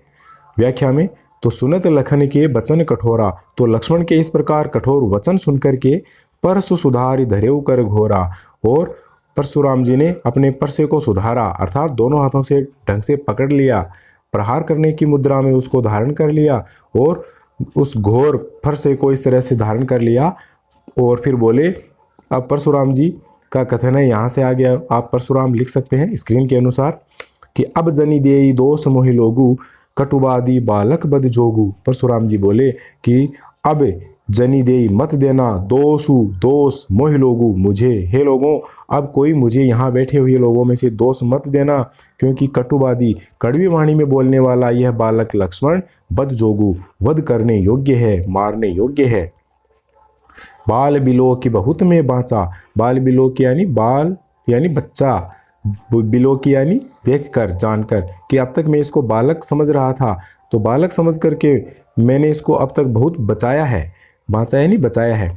व्याख्या में। तो सुनत लखन के बचन कठोरा, तो लक्ष्मण के इस प्रकार कठोर वचन सुनकर के परसु सुधारी धरेऊ कर घोरा, और परशुराम जी ने अपने परसे को सुधारा, अर्थात दोनों हाथों से ढंग से पकड़ लिया, प्रहार करने की मुद्रा में उसको धारण कर लिया और उस घोर फरसे को इस तरह से धारण कर लिया। और फिर बोले, अब परशुराम जी का कथन है, यहाँ से आ गया, आप परशुराम लिख सकते हैं स्क्रीन के अनुसार कि अब जनी देई दोष मोहि लोगु, कटुबादी बालक बद जोगु। परशुराम जी बोले कि अब जनी देई मत देना दोष मोहि लोगु, मुझे, हे लोगों अब कोई मुझे यहाँ बैठे हुए लोगों में से दोष मत देना, क्योंकि कटुबादी कड़वी वाणी में बोलने वाला यह बालक लक्ष्मण बद जोगु वध करने योग्य है, मारने योग्य है। बाल बिलो की बहुत में बाँचा, बाल बिलो की यानी बाल यानी बच्चा, बिलो की यानी देखकर जानकर, कि अब तक मैं इसको बालक समझ रहा था, तो बालक समझ करके मैंने इसको अब तक बहुत बचाया है, बाँचा यानी बचाया है।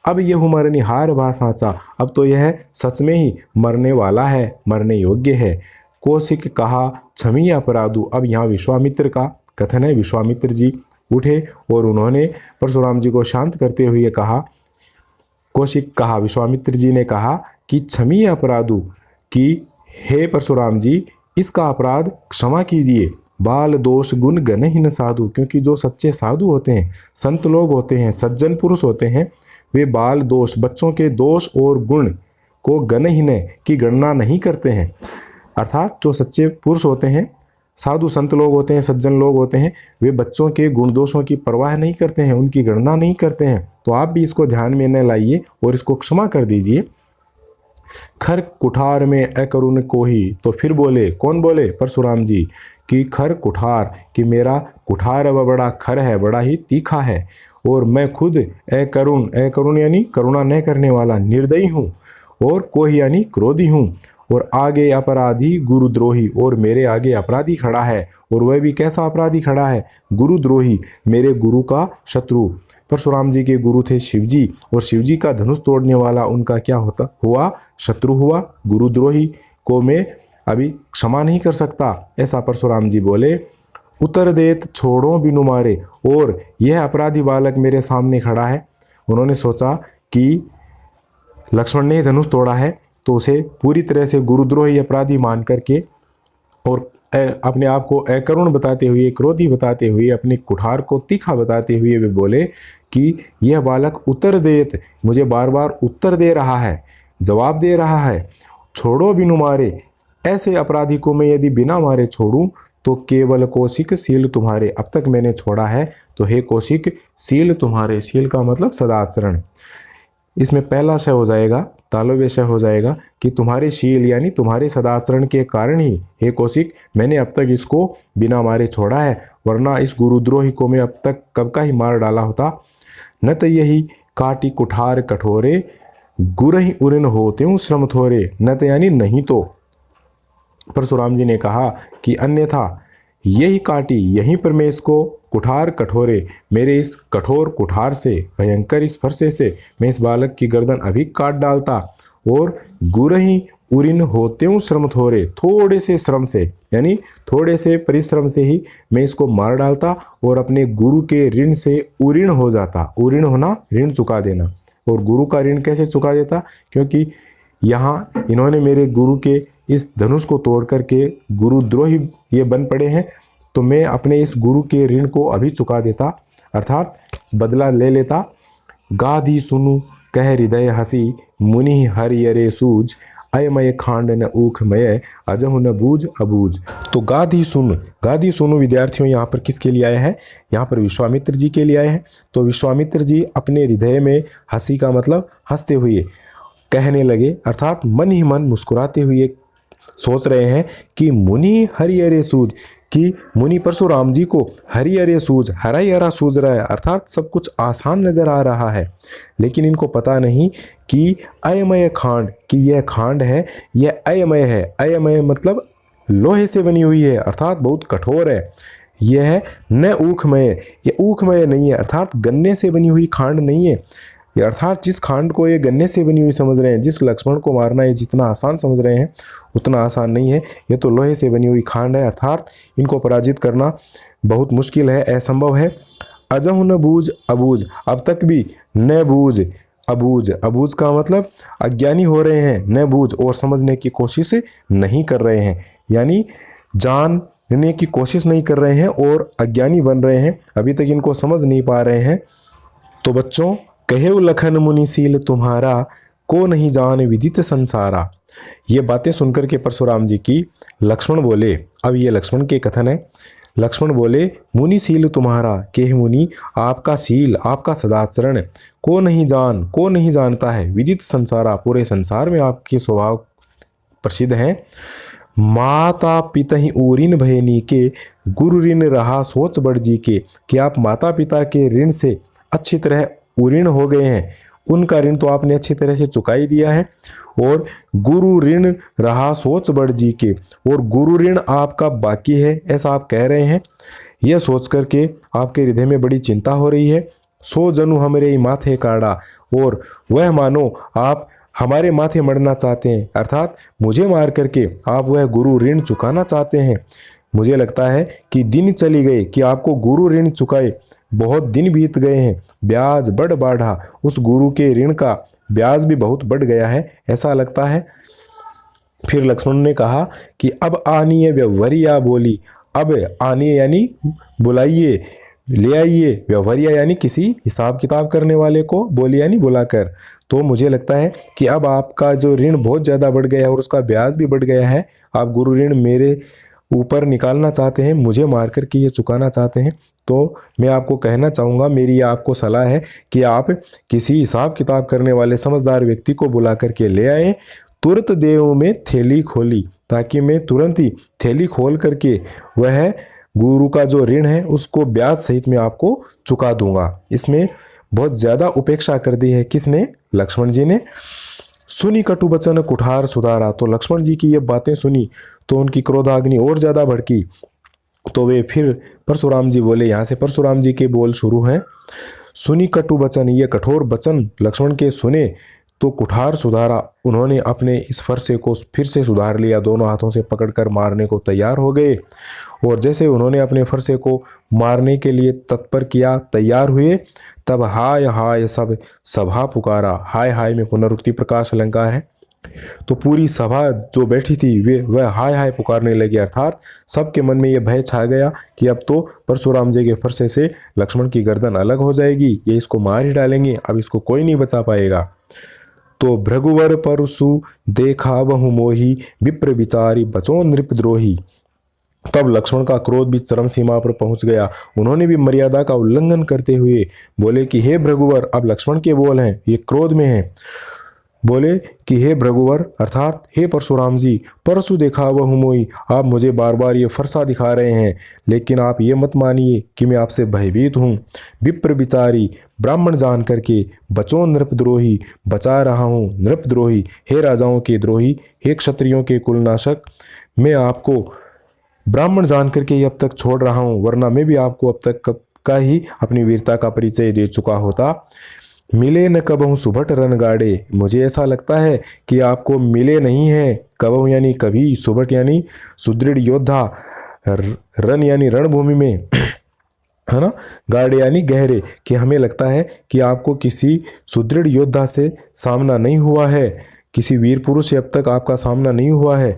अब यह मरनी हार भा साँचा, अब तो यह सच में ही मरने वाला है, मरने योग्य है। कौशिक कहा क्षमी अपराधु, अब यहाँ विश्वामित्र का कथन है। विश्वामित्र जी उठे और उन्होंने परशुराम जी को शांत करते हुए कहा, कौशिक कहा, विश्वामित्र जी ने कहा कि क्षमी अपराधु, कि हे परशुराम जी इसका अपराध क्षमा कीजिए। बाल दोष गुण गणहीन साधु, क्योंकि जो सच्चे साधु होते हैं, संत लोग होते हैं, सज्जन पुरुष होते हैं, वे बाल दोष, बच्चों के दोष और गुण को गणहीन की गणना नहीं करते हैं। अर्थात जो सच्चे पुरुष होते हैं, साधु संत लोग होते हैं, सज्जन लोग होते हैं, वे बच्चों के गुण दोषों की परवाह नहीं करते हैं, उनकी गणना नहीं करते हैं। तो आप भी इसको ध्यान में न लाइए और इसको क्षमा कर दीजिए। खर कुठार में अकरुण कोही, तो फिर बोले, कौन बोले? परशुराम जी, कि खर कुठार, कि मेरा कुठार है वह बड़ा खर है, बड़ा ही तीखा है, और मैं खुद अकरुण, अकरुण यानी करुणा न करने वाला, निर्दयी हूँ, और कोही यानी क्रोधी हूँ, और आगे अपराधी गुरुद्रोही, और मेरे आगे अपराधी खड़ा है, और वह भी कैसा अपराधी खड़ा है? गुरुद्रोही, मेरे गुरु का शत्रु। परशुराम जी के गुरु थे शिवजी, और शिवजी का धनुष तोड़ने वाला उनका क्या होता हुआ? शत्रु हुआ। गुरुद्रोही को मैं अभी क्षमा नहीं कर सकता, ऐसा परशुराम जी बोले। उतर देत छोड़ो बिनु मारे, और यह अपराधी बालक मेरे सामने खड़ा है। उन्होंने सोचा कि लक्ष्मण ने धनुष तोड़ा है तो उसे पूरी तरह से गुरुद्रोही अपराधी मान करके और अपने आप को अकरुण बताते हुए, क्रोधी बताते हुए, अपने कुठार को तीखा बताते हुए वे बोले कि यह बालक उत्तर देत, मुझे बार बार उत्तर दे रहा है, जवाब दे रहा है। छोड़ो बिनु मारे, ऐसे अपराधी को मैं यदि बिना मारे छोड़ूं तो केवल कौशिक सील तुम्हारे। अब तक मैंने छोड़ा है तो हे कौशिक सील तुम्हारे। सील का मतलब सदाचरण। इसमें पहला शय हो जाएगा, तालव्य शय हो जाएगा कि तुम्हारे शील यानी तुम्हारे सदाचरण के कारण ही हे कौशिक मैंने अब तक इसको बिना मारे छोड़ा है, वरना इस गुरुद्रोही को मैं अब तक कब का ही मार डाला होता। न तो यही काटी कुठार कठोरे, गुरहि उरिन होते हूँ श्रम थोरे। न तो यानी नहीं तो। परशुराम जी ने कहा कि अन्यथा यही काटी, यहीं पर मैं इसको कुठार कठोरे, मेरे इस कठोर कुठार से, भयंकर इस फरसे से मैं इस बालक की गर्दन अभी काट डालता, और गुरहि उरिन होते हूँ श्रम थोरे, थोड़े से श्रम से यानी थोड़े से परिश्रम से ही मैं इसको मार डालता और अपने गुरु के ऋण से उऋण हो जाता। उऋण होना, ऋण चुका देना। और गुरु का ऋण कैसे चुका देता? क्योंकि यहाँ इन्होंने मेरे गुरु के इस धनुष को तोड़ करके गुरुद्रोही ये बन पड़े हैं, तो मैं अपने इस गुरु के ऋण को अभी चुका देता, अर्थात बदला ले लेता। गाधी सुनु कह हृदय हसी, मुनि हरियरे सूझ, अयमय खांड न ऊख मय, अजहु न बूझ अबूझ। तो गाधी सुनु विद्यार्थियों यहाँ पर किसके लिए आया है? यहाँ पर विश्वामित्र जी के लिए आए हैं। तो विश्वामित्र जी अपने हृदय में हंसी का मतलब हंसते हुए कहने लगे, अर्थात मन ही मन मुस्कुराते हुए सोच रहे हैं कि मुनि हरिहरे सूझ, कि मुनि परशुराम जी को हरिहरे सूझ, हरा ही हरा सूझ रहा है, अर्थात सब कुछ आसान नजर आ रहा है। लेकिन इनको पता नहीं कि अयमय खांड, कि यह खांड है, यह अयमय है। अयमय मतलब लोहे से बनी हुई है, अर्थात बहुत कठोर है। यह न ऊखमय, यह ऊखमय नहीं है, अर्थात गन्ने से बनी हुई खांड नहीं है। अर्थात जिस खांड को ये गन्ने से बनी हुई समझ रहे हैं, जिस लक्ष्मण को मारना ये जितना आसान समझ रहे हैं उतना आसान नहीं है। ये तो लोहे से बनी हुई खांड है, अर्थात इनको पराजित करना बहुत मुश्किल है, असंभव है। अजहु न बूझ अबूझ, अब तक भी न बूझ अबूझ, अबूझ का मतलब अज्ञानी हो रहे हैं, न बूझ और समझने की कोशिश नहीं कर रहे हैं, यानी जानने की कोशिश नहीं कर रहे हैं और अज्ञानी बन रहे हैं, अभी तक इनको समझ नहीं पा रहे हैं। तो बच्चों, कहेउ लखन मुनिशील तुम्हारा, को नहीं जान विदित संसारा। ये बातें सुनकर के परशुराम जी की लक्ष्मण बोले, अब ये लक्ष्मण के कथन है। लक्ष्मण बोले, मुनिशील तुम्हारा, के मुनि आपका शील, आपका सदाचरण, को नहीं जानता है, विदित संसारा, पूरे संसार में आपके स्वभाव प्रसिद्ध हैं। माता पिता ही ऊरिन भयनी के, गुरु ऋण रहा सोच बड़ जी के, कि आप माता पिता के ऋण से अच्छी तरह उऋण हो गए हैं, उनका ऋण तो आपने अच्छी तरह से चुका ही दिया है। और गुरु ऋण रहा सोच बड़ जी के, और गुरु ऋण आपका बाकी है, ऐसा आप कह रहे हैं। यह सोच करके आपके हृदय में बड़ी चिंता हो रही है। सो जनु हमरे माथे काड़ा, और वह मानो आप हमारे माथे मरना चाहते हैं, अर्थात मुझे मार करके आप वह गुरु ऋण चुकाना चाहते हैं। मुझे लगता है कि दिन चली गए कि आपको गुरु ऋण चुकाए, बहुत दिन बीत गए हैं, ब्याज बढ़ बाढ़ा, उस गुरु के ऋण का ब्याज भी बहुत बढ़ गया है, ऐसा लगता है। फिर लक्ष्मण ने कहा कि अब आनिए व्यवहारिया बोली, अब आनिए यानी बुलाइए, ले आइए, व्यवहारिया यानी किसी हिसाब किताब करने वाले को, बोली यानी बुलाकर। तो मुझे लगता है कि अब आपका जो ऋण बहुत ज़्यादा बढ़ गया है और उसका ब्याज भी बढ़ गया है, आप गुरु ऋण मेरे ऊपर निकालना चाहते हैं, मुझे मार कर के ये चुकाना चाहते हैं। तो मैं आपको कहना चाहूँगा, मेरी आपको सलाह है कि आप किसी हिसाब किताब करने वाले समझदार व्यक्ति को बुला करके ले आए। तुरंत देव में थैली खोली, ताकि मैं तुरंत ही थैली खोल करके वह गुरु का जो ऋण है उसको ब्याज सहित मैं आपको चुका दूंगा। इसमें बहुत ज़्यादा उपेक्षा कर दी है किसने? लक्ष्मण जी ने। सुनी कटु बचन कुठार सुधारा, तो लक्ष्मण जी की ये बातें सुनी तो उनकी क्रोधाग्नि और ज़्यादा भड़की। तो वे फिर परशुराम जी बोले, यहाँ से परशुराम जी के बोल शुरू हैं। सुनी कटु बचन, ये कठोर बचन लक्ष्मण के सुने तो कुठार सुधारा, उन्होंने अपने इस फरसे को फिर से सुधार लिया, दोनों हाथों से पकड़कर मारने को तैयार हो गए। और जैसे उन्होंने अपने फरसे को मारने के लिए तत्पर किया, तैयार हुए, तब हाय हाय सब सभा पुकारा। हाय हाय में पुनरुक्ति प्रकाश अलंकार है। तो पूरी सभा जो बैठी थी वह हाय हाय पुकारने लगी, अर्थात सबके मन में यह भय छा गया कि अब तो परशुराम जी के फरसे से लक्ष्मण की गर्दन अलग हो जाएगी, ये इसको मार ही डालेंगे, अब इसको कोई नहीं बचा पाएगा। तो भृगुवर परशु देखा बहु मोही, विप्र विचारी बचो नृपद्रोही। तब लक्ष्मण का क्रोध भी चरम सीमा पर पहुंच गया। उन्होंने भी मर्यादा का उल्लंघन करते हुए बोले कि हे भृगुवर, अब लक्ष्मण के बोल हैं, ये क्रोध में हैं। बोले कि हे भृगुवर अर्थात हे परशुराम जी, परशु देखा बहु मोही, आप मुझे बार बार ये फरसा दिखा रहे हैं, लेकिन आप ये मत मानिए कि मैं आपसे भयभीत हूँ। विप्र विचारी, ब्राह्मण जान करके, बचो नृपद्रोही, बचा रहा हूँ नृपद्रोही। हे राजाओं के द्रोही, हे क्षत्रियों के कुलनाशक, मैं आपको ब्राह्मण जान करके अब तक छोड़ रहा हूँ, वरना मैं भी आपको अब तक का ही अपनी वीरता का परिचय दे चुका होता। मिले न कबहू सुभट रन गाड़े, मुझे ऐसा लगता है कि आपको मिले नहीं है। कबहू यानी कभी, सुभट यानी सुदृढ़ योद्धा, रन यानी रणभूमि में, है ना, गाड़े यानी गहरे, कि हमें लगता है कि आपको किसी सुदृढ़ योद्धा से सामना नहीं हुआ है, किसी वीर पुरुष से अब तक आपका सामना नहीं हुआ है,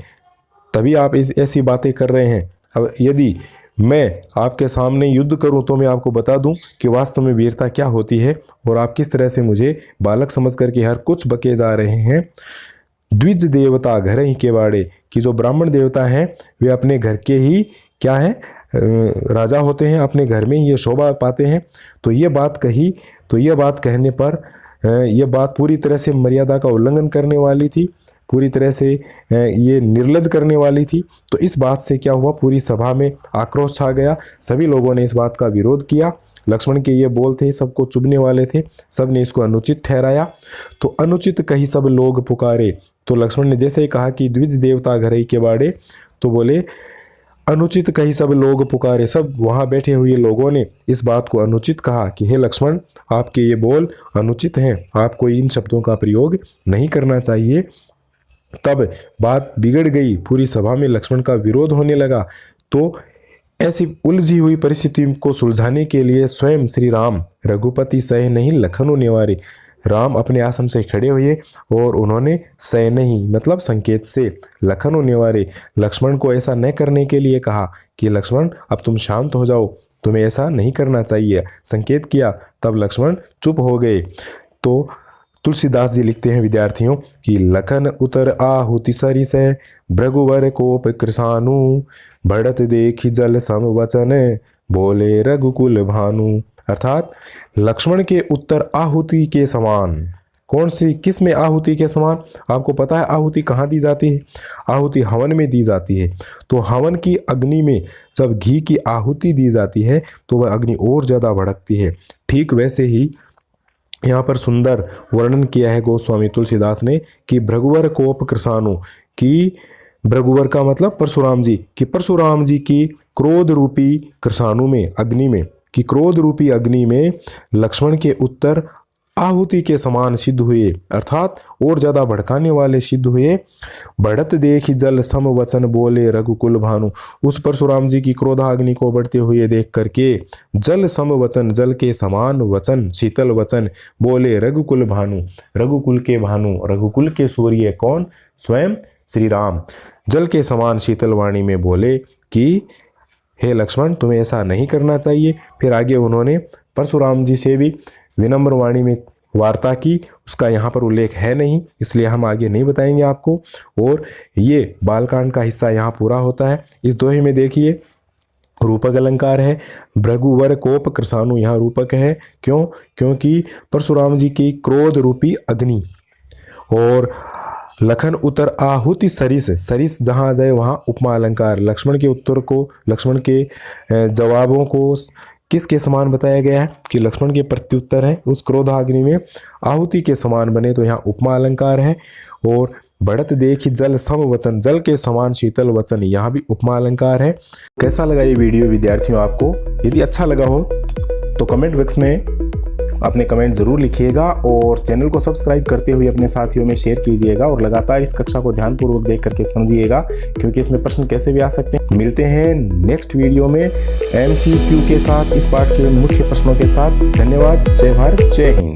तभी आप ऐसी बातें कर रहे हैं। अब यदि मैं आपके सामने युद्ध करूं तो मैं आपको बता दूं कि वास्तव में वीरता क्या होती है और आप किस तरह से मुझे बालक समझ करके हर कुछ बके जा रहे हैं। द्विज देवता घर ही के बाड़े, कि जो ब्राह्मण देवता हैं वे अपने घर के ही क्या हैं, राजा होते हैं, अपने घर में ही ये शोभा पाते हैं। तो ये बात कही, तो ये बात कहने पर यह बात पूरी तरह से मर्यादा का उल्लंघन करने वाली थी, पूरी तरह से ये निर्लज करने वाली थी। तो इस बात से क्या हुआ, पूरी सभा में आक्रोश छा गया, सभी लोगों ने इस बात का विरोध किया। लक्ष्मण के ये बोल थे, सबको चुभने वाले थे, सब ने इसको अनुचित ठहराया। तो अनुचित कही सब लोग पुकारे, तो लक्ष्मण ने जैसे ही कहा कि द्विज देवता घर ही के बाड़े, तो बोले अनुचित कही सब लोग पुकारे, सब वहाँ बैठे हुए लोगों ने इस बात को अनुचित कहा कि हे लक्ष्मण, आपके ये बोल अनुचित हैं, आपको इन शब्दों का प्रयोग नहीं करना चाहिए। तब बात बिगड़ गई, पूरी सभा में लक्ष्मण का विरोध होने लगा। तो ऐसी उलझी हुई परिस्थिति को सुलझाने के लिए स्वयं श्री राम, रघुपति सह नहीं लखनऊ निवारे, राम अपने आसन से खड़े हुए और उन्होंने सह नहीं मतलब संकेत से लखनऊ निवारे, लक्ष्मण को ऐसा न करने के लिए कहा कि लक्ष्मण अब तुम शांत हो जाओ, तुम्हें ऐसा नहीं करना चाहिए, संकेत किया। तब लक्ष्मण चुप हो गए। तो तुलसीदास जी लिखते हैं विद्यार्थियों कि लखन उतर आहुति सरि से, भृगुवर कोप कृसानु, बढ़त देखी जल सम वचन, बोले रघुकुल भानु। अर्थात लक्ष्मण के उत्तर आहुति के समान। कौन सी, किस में आहुति के समान? आपको पता है आहुति कहाँ दी जाती है? आहुति हवन में दी जाती है। तो हवन की अग्नि में जब घी की आहुति दी जाती है तो वह अग्नि और ज़्यादा भड़कती है। ठीक वैसे ही यहाँ पर सुंदर वर्णन किया है गोस्वामी तुलसीदास ने कि भृगुवर कोप कृसानु, कि भृगुवर का मतलब परशुराम जी, कि परशुराम जी की क्रोध रूपी कृसानु में, अग्नि में, कि क्रोध रूपी अग्नि में लक्ष्मण के उत्तर आहुति के समान सिद्ध हुए, अर्थात और ज्यादा भड़काने वाले सिद्ध हुए। बढ़त देखी जल सम वचन, बोले रघुकुल भानु। उस परशुराम जी की क्रोधाग्नि को बढ़ते हुए देख करके जल सम वचन, जल के समान वचन, शीतल वचन, बोले रघुकुल भानु, रघुकुल के भानु, रघुकुल के सूर्य कौन? स्वयं श्री राम। जल के समान शीतल वाणी में बोले कि हे लक्ष्मण, तुम्हें ऐसा नहीं करना चाहिए। फिर आगे उन्होंने परशुराम जी से भी विनम्र वाणी में वार्ता की, उसका यहाँ पर उल्लेख है नहीं, इसलिए हम आगे नहीं बताएंगे आपको। और ये बालकांड का हिस्सा यहाँ पूरा होता है। इस दोहे में देखिए रूपक अलंकार है, भृगुवर कोप कृसानु, यहाँ रूपक है। क्यों? क्योंकि परशुराम जी की क्रोध रूपी अग्नि और लखन उतर आहुति सरिस, सरिस जहाँ जाए वहाँ उपमा अलंकार। लक्ष्मण के उत्तर को, लक्ष्मण के जवाबों को किसके समान बताया गया है कि लक्ष्मण के प्रत्युत्तर है उस क्रोधाग्नि में आहुति के समान बने, तो यहाँ उपमा अलंकार है। और बढ़त देखी जल सम वचन, जल के समान शीतल वचन, यहाँ भी उपमा अलंकार है। कैसा लगा ये वीडियो विद्यार्थियों आपको? यदि अच्छा लगा हो तो कमेंट बॉक्स में अपने कमेंट जरूर लिखिएगा और चैनल को सब्सक्राइब करते हुए अपने साथियों में शेयर कीजिएगा और लगातार इस कक्षा को ध्यानपूर्वक देख करके समझिएगा, क्योंकि इसमें प्रश्न कैसे भी आ सकते हैं। मिलते हैं नेक्स्ट वीडियो में MCQ के साथ, इस पाठ के मुख्य प्रश्नों के साथ। धन्यवाद। जय भारत, जय हिंद।